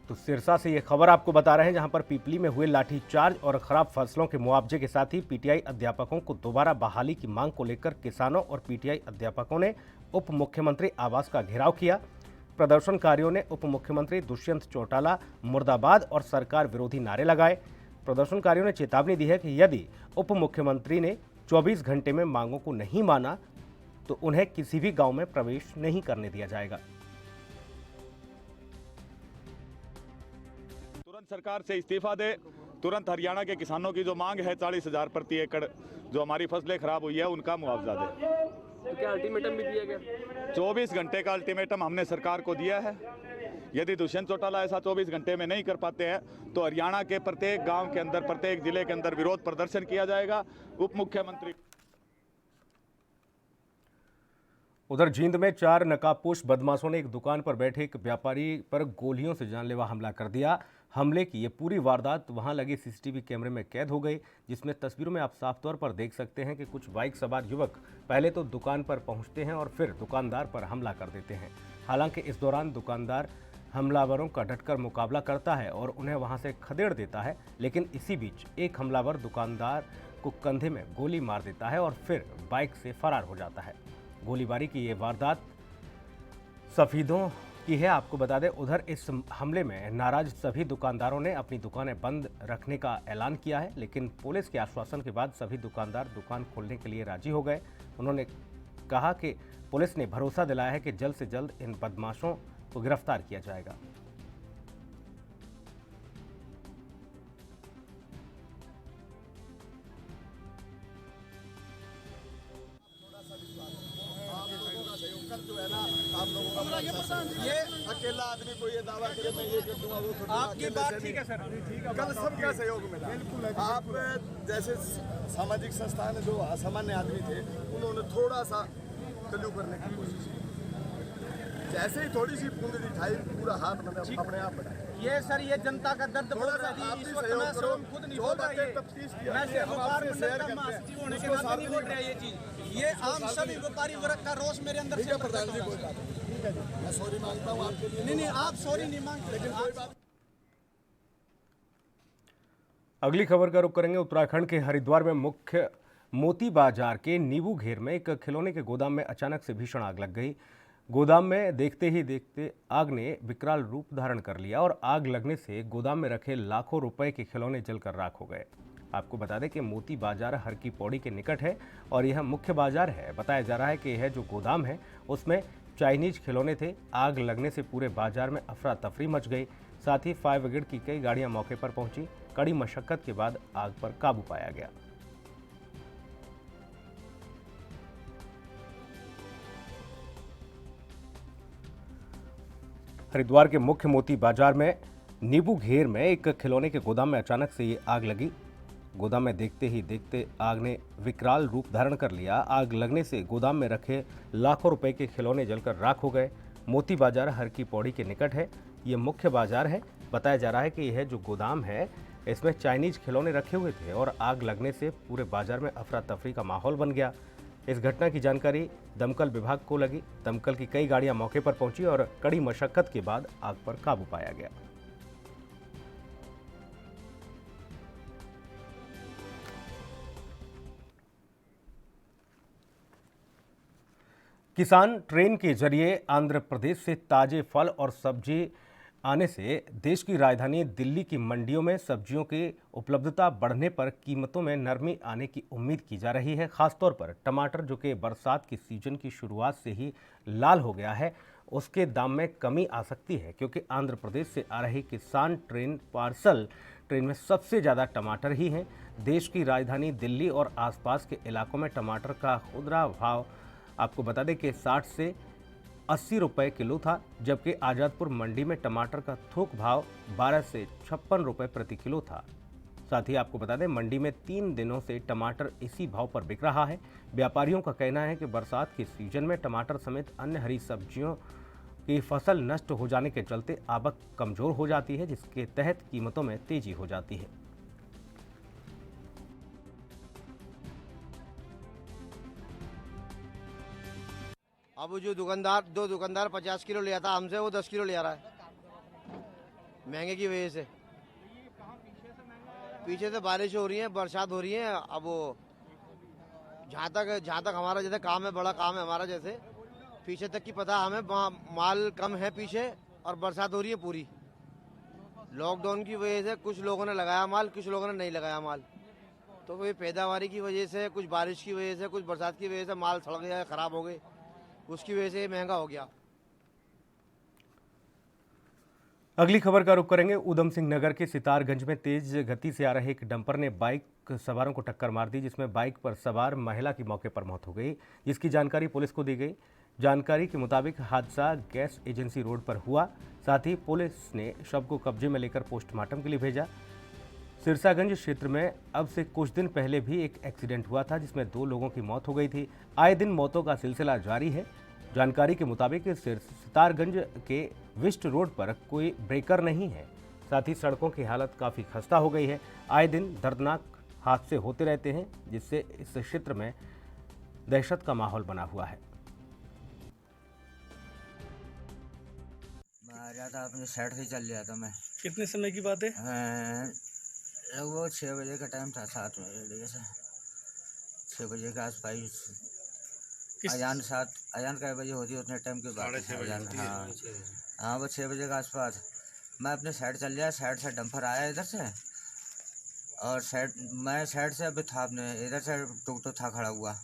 तो सिरसा से ये खबर आपको बता रहे हैं, जहां पर पीपली में हुए लाठीचार्ज और खराब फसलों के मुआवजे के साथ ही पीटीआई अध्यापकों को दोबारा बहाली की मांग को लेकर किसानों और पीटीआई अध्यापकों ने उप मुख्यमंत्री आवास का घेराव किया। प्रदर्शनकारियों ने उप मुख्यमंत्री दुष्यंत चौटाला मुर्दाबाद और सरकार विरोधी नारे लगाए। प्रदर्शनकारियों ने चेतावनी दी है कि यदि उप मुख्यमंत्री ने 24 घंटे में मांगों को नहीं माना तो उन्हें किसी भी गांव में प्रवेश नहीं करने दिया जाएगा। तुरंत सरकार से इस्तीफा दे, तुरंत हरियाणा के किसानों की जो मांग है 40,000 प्रति एकड़ जो हमारी फसलें खराब हुई है उनका मुआवजा दे। तो क्या अल्टीमेटम भी दिया गया? 24 घंटे का अल्टीमेटम हमने सरकार को दिया है। यदि दुष्यंत चौटाला ऐसा 24 घंटे में नहीं कर पाते हैं तो हरियाणा के प्रत्येक गांव के अंदर, प्रत्येक जिले के अंदर विरोध प्रदर्शन किया जाएगा। उप मुख्यमंत्री उधर जींद में 4 नकाबपोश बदमाशों ने एक दुकान पर बैठे एक व्यापारी पर गोलियों से जानलेवा हमला कर दिया। हमले की ये पूरी वारदात वहां लगे सीसीटीवी कैमरे में कैद हो गई, जिसमें तस्वीरों में आप साफ तौर पर देख सकते हैं कि कुछ बाइक सवार युवक पहले तो दुकान पर पहुंचते हैं और फिर दुकानदार पर हमला कर देते हैं। हालांकि इस दौरान दुकानदार हमलावरों का डटकर मुकाबला करता है और उन्हें वहां से खदेड़ देता है, लेकिन इसी बीच एक हमलावर दुकानदार को कंधे में गोली मार देता है और फिर बाइक से फरार हो जाता है। गोलीबारी की ये वारदात सफीदों की है। आपको बता दें, उधर इस हमले में नाराज सभी दुकानदारों ने अपनी दुकानें बंद रखने का ऐलान किया है, लेकिन पुलिस के आश्वासन के बाद सभी दुकानदार दुकान खोलने के लिए राजी हो गए। उन्होंने कहा कि पुलिस ने भरोसा दिलाया है कि जल्द से जल्द इन बदमाशों को गिरफ्तार किया जाएगा। ये अकेला आदमी कोई ये दावा करे मैं ये कर दूंगा वो कर दूंगा। आपकी बात ठीक है सर, कल सबका सहयोग मिला। बिल्कुल आप जैसे सामाजिक संस्थान जो असामान्य आदमी थे उन्होंने थोड़ा सा कलू करने की कोशिश की, जैसे ही थोड़ी सी बूंद दिखाई पूरा हाथ मैंने अपने आप बढ़ाया। ये सर ये जनता का दर्द बोल रहा है, इस वक्त मैं खुद नहीं बोल रहा है, तफ्तीश किया मैं सिर्फ व्यापार मंडल का महासचिव होने के नाते नहीं बोल रहा है ये चीज। ये आम सभी व्यापारी वर्ग का रोष मेरे अंदर से प्रधान जी कोई बात नहीं, ठीक है जी, मैं सॉरी मांगता हूँ आपके लिए। नहीं आप सॉरी नहीं मांगते, लेकिन कोई बात। अगली खबर का रुख करेंगे। उत्तराखंड के हरिद्वार में मुख्य मोती बाजार के नींबू घेर में एक खिलौने के गोदाम में अचानक से भीषण आग लग गई। गोदाम में देखते ही देखते आग ने विकराल रूप धारण कर लिया और आग लगने से गोदाम में रखे लाखों रुपए के खिलौने जलकर राख हो गए। आपको बता दें कि मोती बाजार हर की पौड़ी के निकट है और यह मुख्य बाजार है। बताया जा रहा है कि यह जो गोदाम है उसमें चाइनीज खिलौने थे। आग लगने से पूरे बाजार में अफरा तफरी मच गई। साथ ही फायर ब्रिगेड की कई गाड़ियां मौके पर पहुंची। कड़ी मशक्कत के बाद आग पर काबू पाया गया। हरिद्वार के मुख्य मोती बाजार में नींबू घेर में एक खिलौने के गोदाम में अचानक से ये आग लगी। गोदाम में देखते ही देखते आग ने विकराल रूप धारण कर लिया। आग लगने से गोदाम में रखे लाखों रुपए के खिलौने जलकर राख हो गए। मोती बाजार हर की पौड़ी के निकट है। ये मुख्य बाजार है। बताया जा रहा है कि यह जो गोदाम है इसमें चाइनीज खिलौने रखे हुए थे और आग लगने से पूरे बाजार में अफरा तफरी का माहौल बन गया। इस घटना की जानकारी दमकल विभाग को लगी। दमकल की कई गाड़ियां मौके पर पहुंची और कड़ी मशक्कत के बाद आग पर काबू पाया गया। किसान ट्रेन के जरिए आंध्र प्रदेश से ताजे फल और सब्जी आने से देश की राजधानी दिल्ली की मंडियों में सब्जियों की उपलब्धता बढ़ने पर कीमतों में नरमी आने की उम्मीद की जा रही है। खासतौर पर टमाटर, जो कि बरसात की सीजन की शुरुआत से ही लाल हो गया है, उसके दाम में कमी आ सकती है, क्योंकि आंध्र प्रदेश से आ रही किसान ट्रेन पार्सल ट्रेन में सबसे ज़्यादा टमाटर ही हैं। देश की राजधानी दिल्ली और आसपास के इलाकों में टमाटर का खुदरा भाव आपको बता दें कि 60 से 80 रुपये किलो था, जबकि आज़ादपुर मंडी में टमाटर का थोक भाव 12 से 56 रुपये प्रति किलो था। साथ ही आपको बता दें, मंडी में 3 दिनों से टमाटर इसी भाव पर बिक रहा है। व्यापारियों का कहना है कि बरसात के सीजन में टमाटर समेत अन्य हरी सब्जियों की फसल नष्ट हो जाने के चलते आवक कमज़ोर हो जाती है, जिसके तहत कीमतों में तेजी हो जाती है। अब जो दो दुकानदार 50 किलो लिया था हमसे, वो 10 किलो ले रहा है महंगे की वजह से। पीछे से बारिश हो रही है, बरसात हो रही है। अब वो जहाँ तक हमारा जैसे काम है, बड़ा काम है हमारा, जैसे पीछे तक की पता हमें माल कम है पीछे, और बरसात हो रही है पूरी। लॉकडाउन की वजह से कुछ लोगों ने लगाया माल, कुछ लोगों ने नहीं लगाया माल। तो वो पैदावारी की वजह से, कुछ बारिश की वजह से, कुछ बरसात की वजह से माल सड़ गया, खराब हो गए, उसकी वजह से महंगा हो गया। अगली खबर का रुख करेंगे। ऊधम सिंह नगर के सितारगंज में तेज गति से आ रहे एक डंपर ने बाइक सवारों को टक्कर मार दी, जिसमें बाइक पर सवार महिला की मौके पर मौत हो गई, जिसकी जानकारी पुलिस को दी गई। जानकारी के मुताबिक हादसा गैस एजेंसी रोड पर हुआ। साथ ही पुलिस ने शव को कब्जे में लेकर पोस्टमार्टम के लिए भेजा। सिरसागंज क्षेत्र में अब से कुछ दिन पहले भी एक एक्सीडेंट हुआ था, जिसमें 2 लोगों की मौत हो गई थी। आए दिन मौतों का सिलसिला जारी है। जानकारी के मुताबिक सितारगंज के विस्ट रोड पर कोई ब्रेकर नहीं है। साथ ही सड़कों की हालत काफ़ी खस्ता हो गई है। आए दिन दर्दनाक हादसे होते रहते हैं, जिससे इस क्षेत्र में दहशत का माहौल बना हुआ है। मैं आ रहा था, अपने साइड से चल रहा था मैं। कितने समय की बात है? वो 6 बजे का टाइम था, 7 बजे से 6 बजे के आसपास। अजान 7 अजान कई बजे होती है, उतने टाइम के बाद अजान। हाँ, हाँ वो 6 बजे के आसपास मैं अपने साइड चल गया, साइड से डंपर आया इधर से, और मैं साइड से अभी था अपने इधर से टुक टुक था खड़ा हुआ।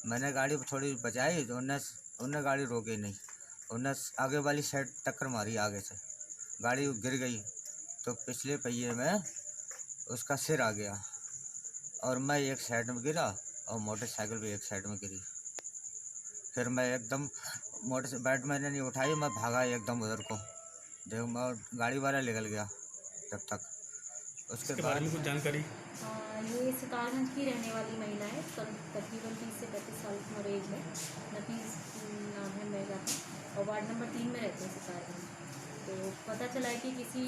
मैंने गाड़ी थोड़ी बचाई तो उनने गाड़ी रोकी नहीं, उनने आगे वाली साइड टक्कर मारी आगे से, गाड़ी गिर गई तो पिछले पहिए में उसका सिर आ गया और मैं एक साइड में गिरा और मोटरसाइकिल भी एक साइड में गिरी। फिर मैं एकदम बैट मैंने नहीं उठाई, मैं भागा एकदम उधर को, जब मैं गाड़ी वाला निकल गया जब तक। उसके बारे में कुछ जानकारी। ये सिकारगंज की रहने वाली महिला है, तकरीबन 30 से 35 साल की उम्र एज है। नफीस नाम है महिला का और वार्ड नंबर 3 में रहते हैं सिकारगंज। तो पता चला है कि किसी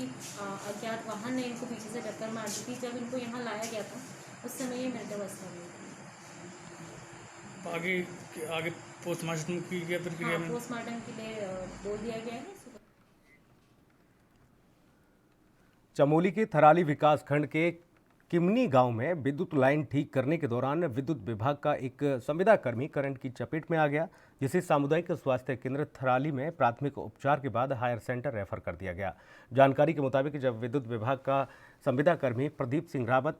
अज्ञात वाहन ने इनको पीछे से टक्कर मार दी थी। जब इनको यहाँ लाया गया था उस समय ये मृतावस्था में थी। आगे पोस्टमार्टम की क्या प्रक्रिया में? पोस्टमार्टम के लिए बोल दिया गया है। चमोली के थराली विकास खंड के किमनी गांव में विद्युत लाइन ठीक करने के दौरान विद्युत विभाग का एक संविदा कर्मी करंट की चपेट में आ गया, जिसे सामुदायिक स्वास्थ्य केंद्र थराली में प्राथमिक उपचार के बाद हायर सेंटर रेफर कर दिया गया। जानकारी के मुताबिक जब विद्युत विभाग का संविदा कर्मी प्रदीप सिंह रावत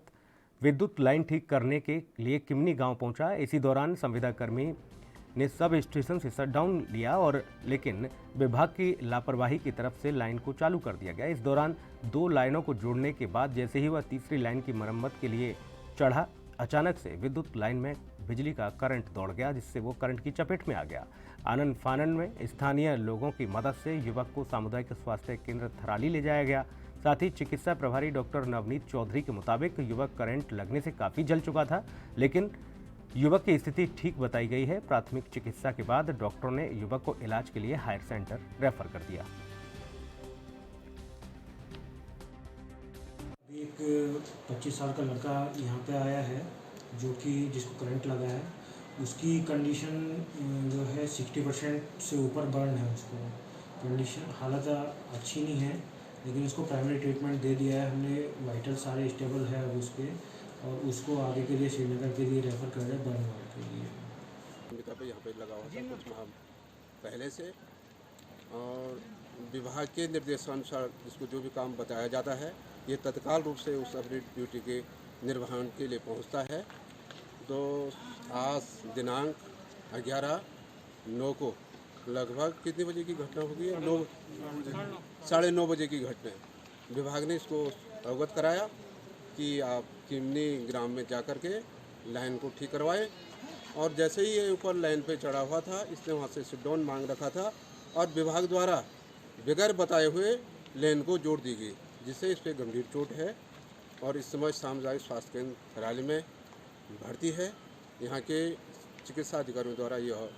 विद्युत लाइन ठीक करने के लिए किमनी गांव पहुंचा, इसी दौरान संविदा कर्मी ने सब स्टेशन से शटडाउन लिया और लेकिन विभाग की लापरवाही की तरफ से लाइन को चालू कर दिया गया। इस दौरान 2 लाइनों को जोड़ने के बाद जैसे ही वह तीसरी लाइन की मरम्मत के लिए चढ़ा, अचानक से विद्युत लाइन में बिजली का करंट दौड़ गया, जिससे वो करंट की चपेट में आ गया। आनन फानन में स्थानीय लोगों की मदद से युवक को सामुदायिक स्वास्थ्य केंद्र थराली ले जाया गया। साथ ही चिकित्सा प्रभारी डॉक्टर नवनीत चौधरी के मुताबिक युवक करंट लगने से काफ़ी जल चुका था, लेकिन युवक की स्थिति ठीक बताई गई है। प्राथमिक चिकित्सा के बाद डॉक्टरों ने युवक को इलाज के लिए हायर सेंटर रेफर कर दिया। एक 25 साल का लड़का यहाँ पे आया है जिसको करंट लगा है। उसकी कंडीशन जो है 60% से ऊपर बर्न है। उसको कंडीशन हालत अच्छी नहीं है, लेकिन उसको प्राइमरी ट्रीटमेंट दे दिया है हमने। वाइटल सारे स्टेबल है अब उसके, और उसको आगे के लिए श्रीनगर के लिए रेफ़र कर रहे हैं, बर्न वार्ड के लिए। यहाँ पे लगा हुआ था कुछ माह पहले से, और विभाग के निर्देशानुसार इसको जो भी काम बताया जाता है ये तत्काल रूप से उस अपनी ड्यूटी के निर्वहन के लिए पहुंचता है। तो आज दिनांक 11/9 को लगभग कितने बजे की घटना होगी? 9:30 बजे की घटना है। विभाग ने इसको अवगत कराया कि आप किमनी ग्राम में जा कर के लाइन को ठीक करवाएं, और जैसे ही ये ऊपर लाइन पे चढ़ा हुआ था, इसने वहाँ से शटडाउन मांग रखा था और विभाग द्वारा बगैर बताए हुए लाइन को जोड़ दी गई, जिससे इस पर गंभीर चोट है और इस समय सामुदायिक स्वास्थ्य केंद्र थराली में भर्ती है। यहाँ के चिकित्सा अधिकारियों द्वारा यह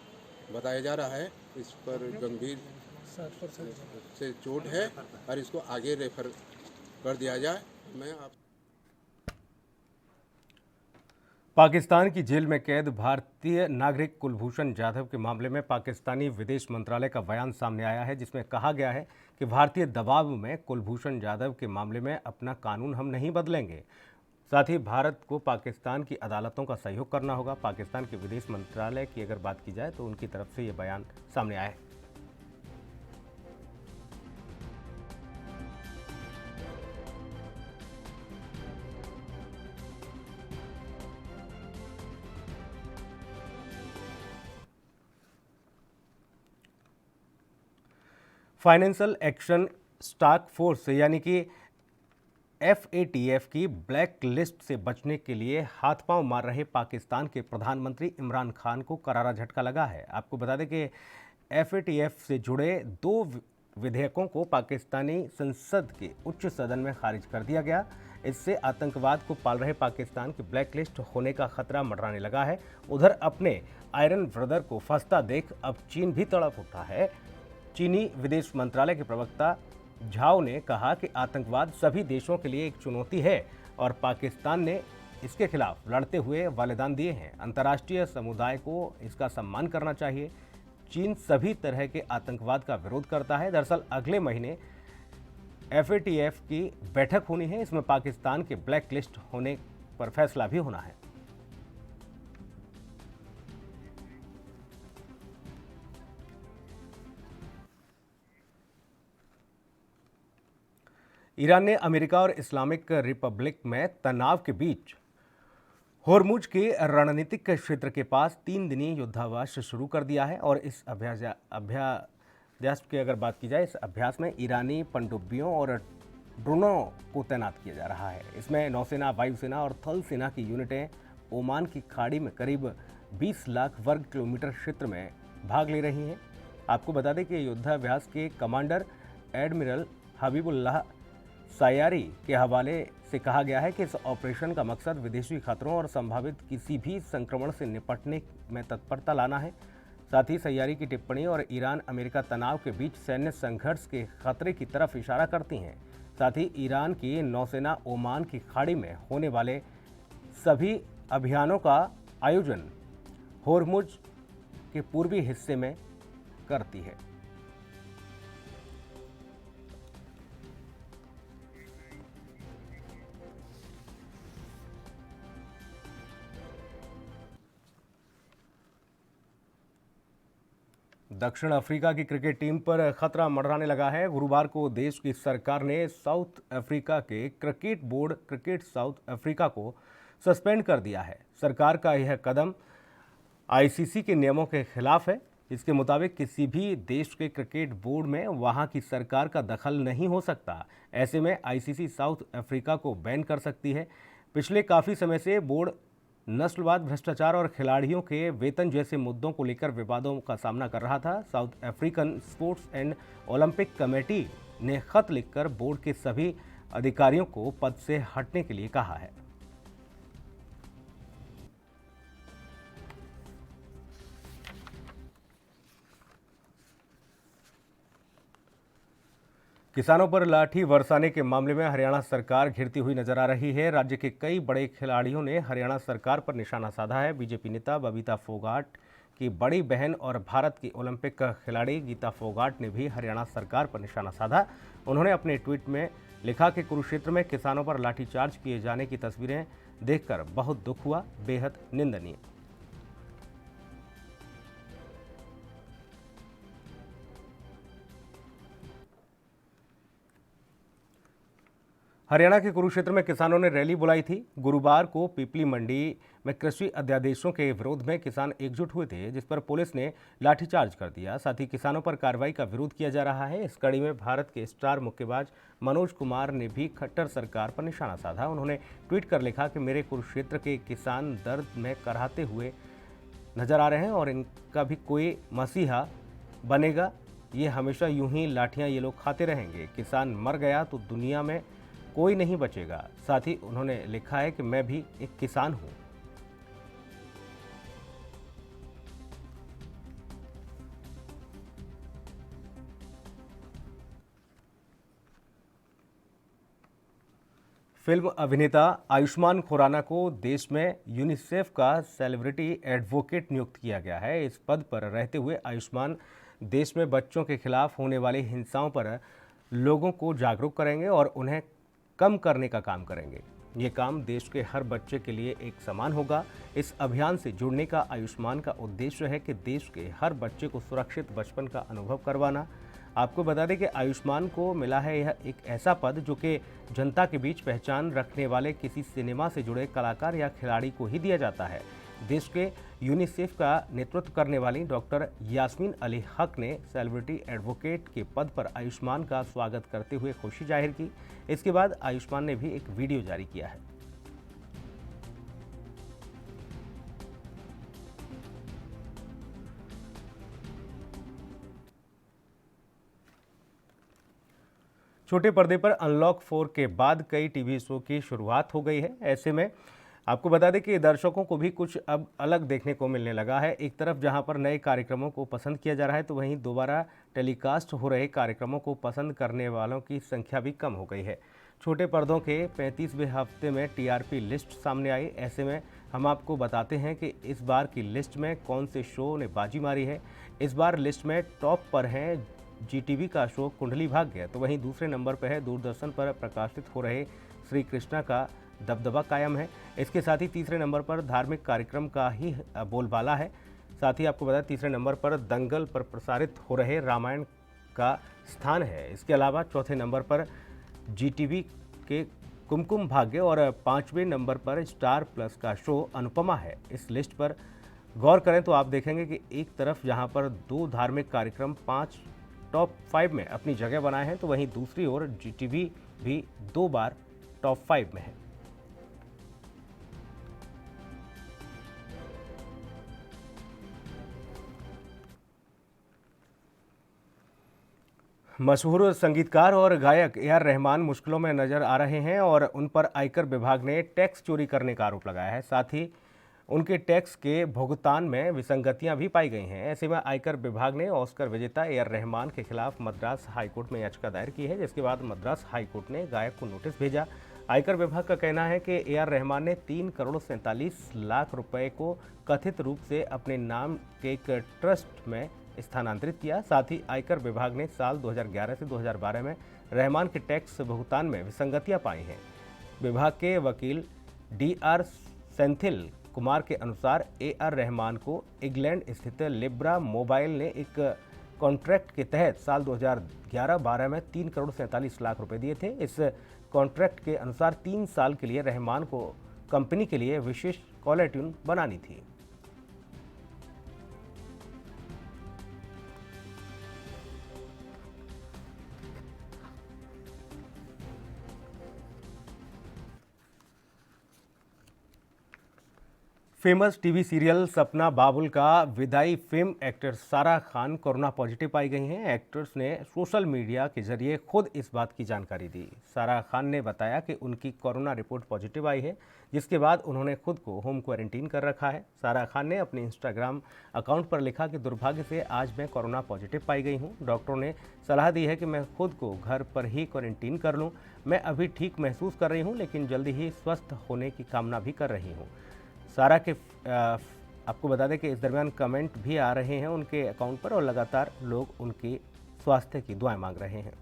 बताया जा रहा है इस पर गंभीर से चोट है और इसको आगे रेफर कर दिया जाए। मैं आप पाकिस्तान की जेल में कैद भारतीय नागरिक कुलभूषण जाधव के मामले में पाकिस्तानी विदेश मंत्रालय का बयान सामने आया है, जिसमें कहा गया है कि भारतीय दबाव में कुलभूषण जाधव के मामले में अपना कानून हम नहीं बदलेंगे। साथ ही भारत को पाकिस्तान की अदालतों का सहयोग करना होगा। पाकिस्तान के विदेश मंत्रालय की अगर बात की जाए तो उनकी तरफ से ये बयान सामने आया है। फाइनेंशियल एक्शन टास्क फोर्स यानी कि FATF की ब्लैक लिस्ट से बचने के लिए हाथ पांव मार रहे पाकिस्तान के प्रधानमंत्री इमरान खान को करारा झटका लगा है। आपको बता दें कि FATF से जुड़े 2 विधेयकों को पाकिस्तानी संसद के उच्च सदन में खारिज कर दिया गया। इससे आतंकवाद को पाल रहे पाकिस्तान की ब्लैक लिस्ट होने का खतरा मंडराने लगा है। उधर अपने आयरन ब्रदर को फंसता देख अब चीन भी तड़प उठा है। चीनी विदेश मंत्रालय के प्रवक्ता झाओ ने कहा कि आतंकवाद सभी देशों के लिए एक चुनौती है और पाकिस्तान ने इसके खिलाफ लड़ते हुए बलिदान दिए हैं। अंतर्राष्ट्रीय समुदाय को इसका सम्मान करना चाहिए। चीन सभी तरह के आतंकवाद का विरोध करता है। दरअसल अगले महीने FATF की बैठक होनी है। इसमें पाकिस्तान के ब्लैक लिस्ट होने पर फैसला भी होना है। ईरान ने अमेरिका और इस्लामिक रिपब्लिक में तनाव के बीच होर्मुज के रणनीतिक क्षेत्र के पास 3 दिनी युद्धाभ्यास शुरू कर दिया है और इस अभ्यास की अगर बात की जाए, इस अभ्यास में ईरानी पनडुब्बियों और ड्रोनों को तैनात किया जा रहा है। इसमें नौसेना, वायुसेना और थल सेना की यूनिटें ओमान की खाड़ी में करीब 20 लाख वर्ग किलोमीटर क्षेत्र में भाग ले रही हैं। आपको बता दें कि युद्धाभ्यास के कमांडर एडमिरल हबीबुल्लाह सायारी के हवाले से कहा गया है कि इस ऑपरेशन का मकसद विदेशी खतरों और संभावित किसी भी संक्रमण से निपटने में तत्परता लाना है। साथ ही सैयारी की टिप्पणी और ईरान अमेरिका तनाव के बीच सैन्य संघर्ष के खतरे की तरफ इशारा करती हैं। साथ ही ईरान की नौसेना ओमान की खाड़ी में होने वाले सभी अभियानों का आयोजन होर्मुज के पूर्वी हिस्से में करती है। दक्षिण अफ्रीका की क्रिकेट टीम पर खतरा मंडराने लगा है। गुरुवार को देश की सरकार ने साउथ अफ्रीका के cricket board cricket south Africa को सस्पेंड कर दिया है। सरकार का यह कदम आईसीसी के नियमों के खिलाफ है। इसके मुताबिक किसी भी देश के क्रिकेट बोर्ड में वहां की सरकार का दखल नहीं हो सकता। ऐसे में आईसीसी साउथ अफ्रीका को बैन कर सकती है। पिछले काफ़ी समय से बोर्ड नस्लवाद, भ्रष्टाचार और खिलाड़ियों के वेतन जैसे मुद्दों को लेकर विवादों का सामना कर रहा था। South African sports and Olympic committee ने खत लिखकर बोर्ड के सभी अधिकारियों को पद से हटने के लिए कहा है। किसानों पर लाठी बरसाने के मामले में हरियाणा सरकार घिरती हुई नजर आ रही है। राज्य के कई बड़े खिलाड़ियों ने हरियाणा सरकार पर निशाना साधा है। बीजेपी नेता बबीता फोगाट की बड़ी बहन और भारत की ओलंपिक खिलाड़ी गीता फोगाट ने भी हरियाणा सरकार पर निशाना साधा। उन्होंने अपने ट्वीट में लिखा कि कुरुक्षेत्र में किसानों पर लाठीचार्ज किए जाने की तस्वीरें देखकर बहुत दुख हुआ, बेहद निंदनीय। हरियाणा के कुरुक्षेत्र में किसानों ने रैली बुलाई थी। गुरुवार को पीपली मंडी में कृषि अध्यादेशों के विरोध में किसान एकजुट हुए थे, जिस पर पुलिस ने लाठीचार्ज कर दिया। साथ ही किसानों पर कार्रवाई का विरोध किया जा रहा है। इस कड़ी में भारत के स्टार मुक्केबाज मनोज कुमार ने भी खट्टर सरकार पर निशाना साधा। उन्होंने ट्वीट कर लिखा कि मेरे कुरुक्षेत्र के किसान दर्द में कराहते हुए नजर आ रहे हैं और इनका भी कोई मसीहा बनेगा। ये हमेशा यूं ही लाठियां ये लोग खाते रहेंगे। किसान मर गया तो दुनिया में कोई नहीं बचेगा। साथ ही उन्होंने लिखा है कि मैं भी एक किसान हूं। फिल्म अभिनेता आयुष्मान खुराना को देश में यूनिसेफ का सेलिब्रिटी एडवोकेट नियुक्त किया गया है। इस पद पर रहते हुए आयुष्मान देश में बच्चों के खिलाफ होने वाली हिंसाओं पर लोगों को जागरूक करेंगे और उन्हें कम करने का काम करेंगे। ये काम देश के हर बच्चे के लिए एक समान होगा। इस अभियान से जुड़ने का आयुष्मान का उद्देश्य है कि देश के हर बच्चे को सुरक्षित बचपन का अनुभव करवाना। आपको बता दें कि आयुष्मान को मिला है यह एक ऐसा पद जो कि जनता के बीच पहचान रखने वाले किसी सिनेमा से जुड़े कलाकार या खिलाड़ी को ही दिया जाता है। देश के यूनिसेफ का नेतृत्व करने वाली डॉक्टर यास्मीन अली हक ने सेलिब्रिटी एडवोकेट के पद पर आयुष्मान का स्वागत करते हुए खुशी जाहिर की। इसके बाद आयुष्मान ने भी एक वीडियो जारी किया है। छोटे पर्दे पर अनलॉक 4 के बाद कई टीवी शो की शुरुआत हो गई है। ऐसे में आपको बता दें कि दर्शकों को भी कुछ अब अलग देखने को मिलने लगा है। एक तरफ जहां पर नए कार्यक्रमों को पसंद किया जा रहा है, तो वहीं दोबारा टेलीकास्ट हो रहे कार्यक्रमों को पसंद करने वालों की संख्या भी कम हो गई है। छोटे पर्दों के 35वें हफ्ते में टीआरपी लिस्ट सामने आई। ऐसे में हम आपको बताते हैं कि इस बार की लिस्ट में कौन से शो ने बाजी मारी है। इस बार लिस्ट में टॉप पर हैं जीटीवी का शो कुंडली भाग्य, तो वहीं दूसरे नंबर पर है दूरदर्शन पर प्रकाशित हो रहे श्री कृष्णा का दबदबा कायम है। इसके साथ ही तीसरे नंबर पर धार्मिक कार्यक्रम का ही बोलबाला है। साथ ही आपको बता तीसरे नंबर पर दंगल पर प्रसारित हो रहे रामायण का स्थान है। इसके अलावा चौथे नंबर पर GTV के कुमकुम भाग्य और 5वें नंबर पर स्टार प्लस का शो अनुपमा है। इस लिस्ट पर गौर करें तो आप देखेंगे कि एक तरफ जहां पर 2 धार्मिक कार्यक्रम 5 टॉप 5 में अपनी जगह बनाए हैं, तो वहीं दूसरी ओर GTV भी 2 बार टॉप 5 में है। मशहूर संगीतकार और गायक AR रहमान मुश्किलों में नजर आ रहे हैं और उन पर आयकर विभाग ने टैक्स चोरी करने का आरोप लगाया है। साथ ही उनके टैक्स के भुगतान में विसंगतियां भी पाई गई हैं। ऐसे में आयकर विभाग ने ऑस्कर विजेता AR रहमान के खिलाफ मद्रास हाईकोर्ट में याचिका दायर की है, जिसके बाद मद्रास हाईकोर्ट ने गायक को नोटिस भेजा। आयकर विभाग का कहना है कि AR रहमान ने 3 करोड़ 47 लाख रुपए को कथित रूप से अपने नाम के एक ट्रस्ट में स्थानांतरित किया। साथ ही आयकर विभाग ने साल 2011 से 2012 में रहमान के टैक्स भुगतान में विसंगतियां पाई हैं। विभाग के वकील DR सेंथिल कुमार के अनुसार AR रहमान को इंग्लैंड स्थित लिब्रा मोबाइल ने एक कॉन्ट्रैक्ट के तहत साल 2011-12 में 3 करोड़ 47 लाख रुपए दिए थे। इस कॉन्ट्रैक्ट के अनुसार 3 साल के लिए रहमान को कंपनी के लिए विशेष कॉलर ट्यून बनानी थी। फेमस टीवी सीरियल सपना बाबुल का विदाई फिल्म एक्टर सारा खान कोरोना पॉजिटिव पाई गई हैं। एक्ट्रेस ने सोशल मीडिया के जरिए खुद इस बात की जानकारी दी। सारा खान ने बताया कि उनकी कोरोना रिपोर्ट पॉजिटिव आई है, जिसके बाद उन्होंने खुद को होम क्वारंटीन कर रखा है। सारा खान ने अपने इंस्टाग्राम अकाउंट पर लिखा कि दुर्भाग्य से आज मैं कोरोना पॉजिटिव पाई गई हूँ। डॉक्टरों ने सलाह दी है कि मैं खुद को घर पर ही क्वारंटीन कर लूँ। मैं अभी ठीक महसूस कर रही हूँ, लेकिन जल्दी ही स्वस्थ होने की कामना भी कर रही हूँ। सारा के आपको बता दें कि इस दरमियान कमेंट भी आ रहे हैं उनके अकाउंट पर और लगातार लोग उनके स्वास्थ्य की दुआएं मांग रहे हैं।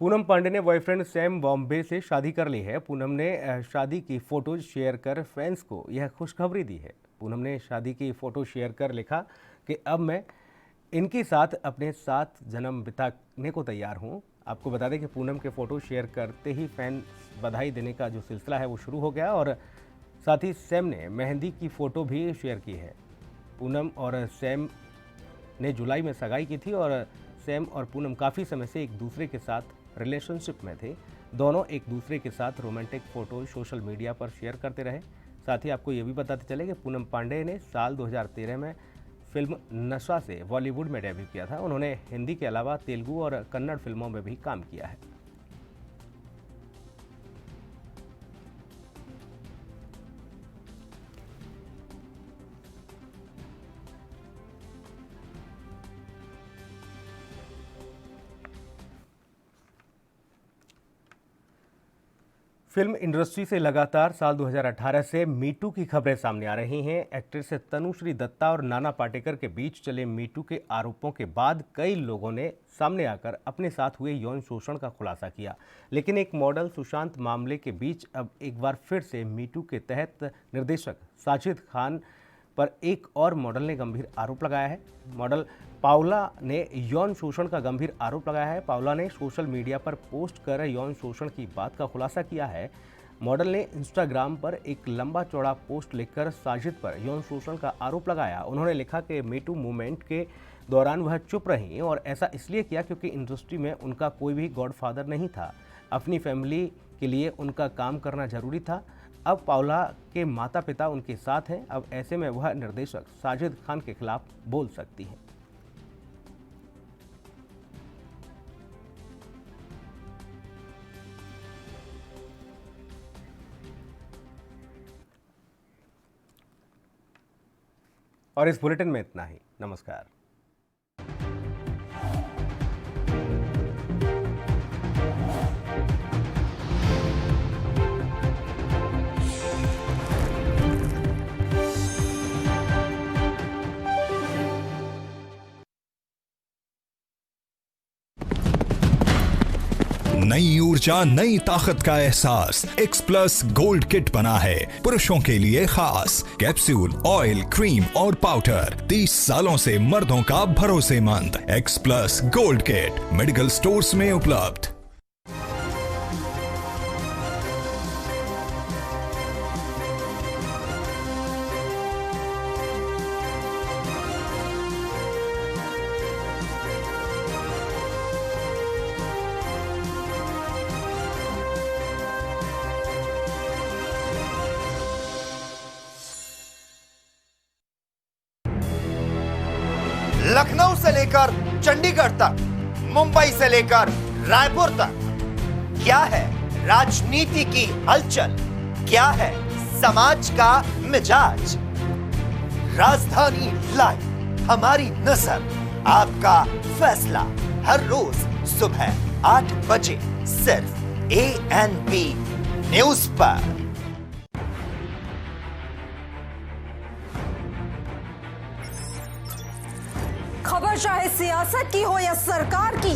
पूनम पांडे ने बॉयफ्रेंड सैम बॉम्बे से शादी कर ली है। पूनम ने शादी की फोटोज शेयर कर फैंस को यह खुशखबरी दी है। पूनम ने शादी की फोटो शेयर कर लिखा कि अब मैं इनके साथ अपने 7 जन्म बिताने को तैयार हूँ। आपको बता दें कि पूनम के फ़ोटो शेयर करते ही फैंस बधाई देने का जो सिलसिला है वो शुरू हो गया और साथ ही सैम ने मेहंदी की फ़ोटो भी शेयर की है। पूनम और सैम ने जुलाई में सगाई की थी और सैम और पूनम काफ़ी समय से एक दूसरे के साथ रिलेशनशिप में थे। दोनों एक दूसरे के साथ रोमांटिक फ़ोटो सोशल मीडिया पर शेयर करते रहे। साथ ही आपको ये भी बताते चले कि पूनम पांडे ने साल 2013 में फिल्म नशा से बॉलीवुड में डेब्यू किया था। उन्होंने हिंदी के अलावा तेलुगु और कन्नड़ फिल्मों में भी काम किया है। फिल्म इंडस्ट्री से लगातार साल 2018 से मीटू की खबरें सामने आ रही हैं। एक्ट्रेस तनुश्री दत्ता और नाना पाटेकर के बीच चले मीटू के आरोपों के बाद कई लोगों ने सामने आकर अपने साथ हुए यौन शोषण का खुलासा किया। लेकिन एक मॉडल सुशांत मामले के बीच अब एक बार फिर से मीटू के तहत निर्देशक साजिद खान पर एक और मॉडल ने गंभीर आरोप लगाया है। मॉडल पाउला ने यौन शोषण का गंभीर आरोप लगाया है। पाउला ने सोशल मीडिया पर पोस्ट कर यौन शोषण की बात का खुलासा किया है। मॉडल ने इंस्टाग्राम पर एक लंबा चौड़ा पोस्ट लिखकर साजिद पर यौन शोषण का आरोप लगाया। उन्होंने लिखा कि मीटू मूवमेंट के दौरान वह चुप रहीं और ऐसा इसलिए किया क्योंकि इंडस्ट्री में उनका कोई भी गॉडफादर नहीं था। अपनी फैमिली के लिए उनका काम करना जरूरी था। अब पाउला के माता पिता उनके साथ हैं। अब ऐसे में वह निर्देशक साजिद खान के खिलाफ बोल सकती हैं। और इस बुलेटिन में इतना ही। नमस्कार। नई ऊर्जा ऊर्जा, नई ताकत का एहसास। एक्स प्लस गोल्ड किट बना है पुरुषों के लिए खास। कैप्सूल, ऑयल, क्रीम और पाउडर, 30 सालों से मर्दों का भरोसेमंद। X plus gold kit medical stores में उपलब्ध। लखनऊ से लेकर चंडीगढ़ तक, मुंबई से लेकर रायपुर तक, क्या है राजनीति की हलचल, क्या है समाज का मिजाज। राजधानी लाइव, हमारी नजर, आपका फैसला, हर रोज सुबह 8 बजे सिर्फ ANP न्यूज पर। खबर चाहे सियासत की हो या सरकार की,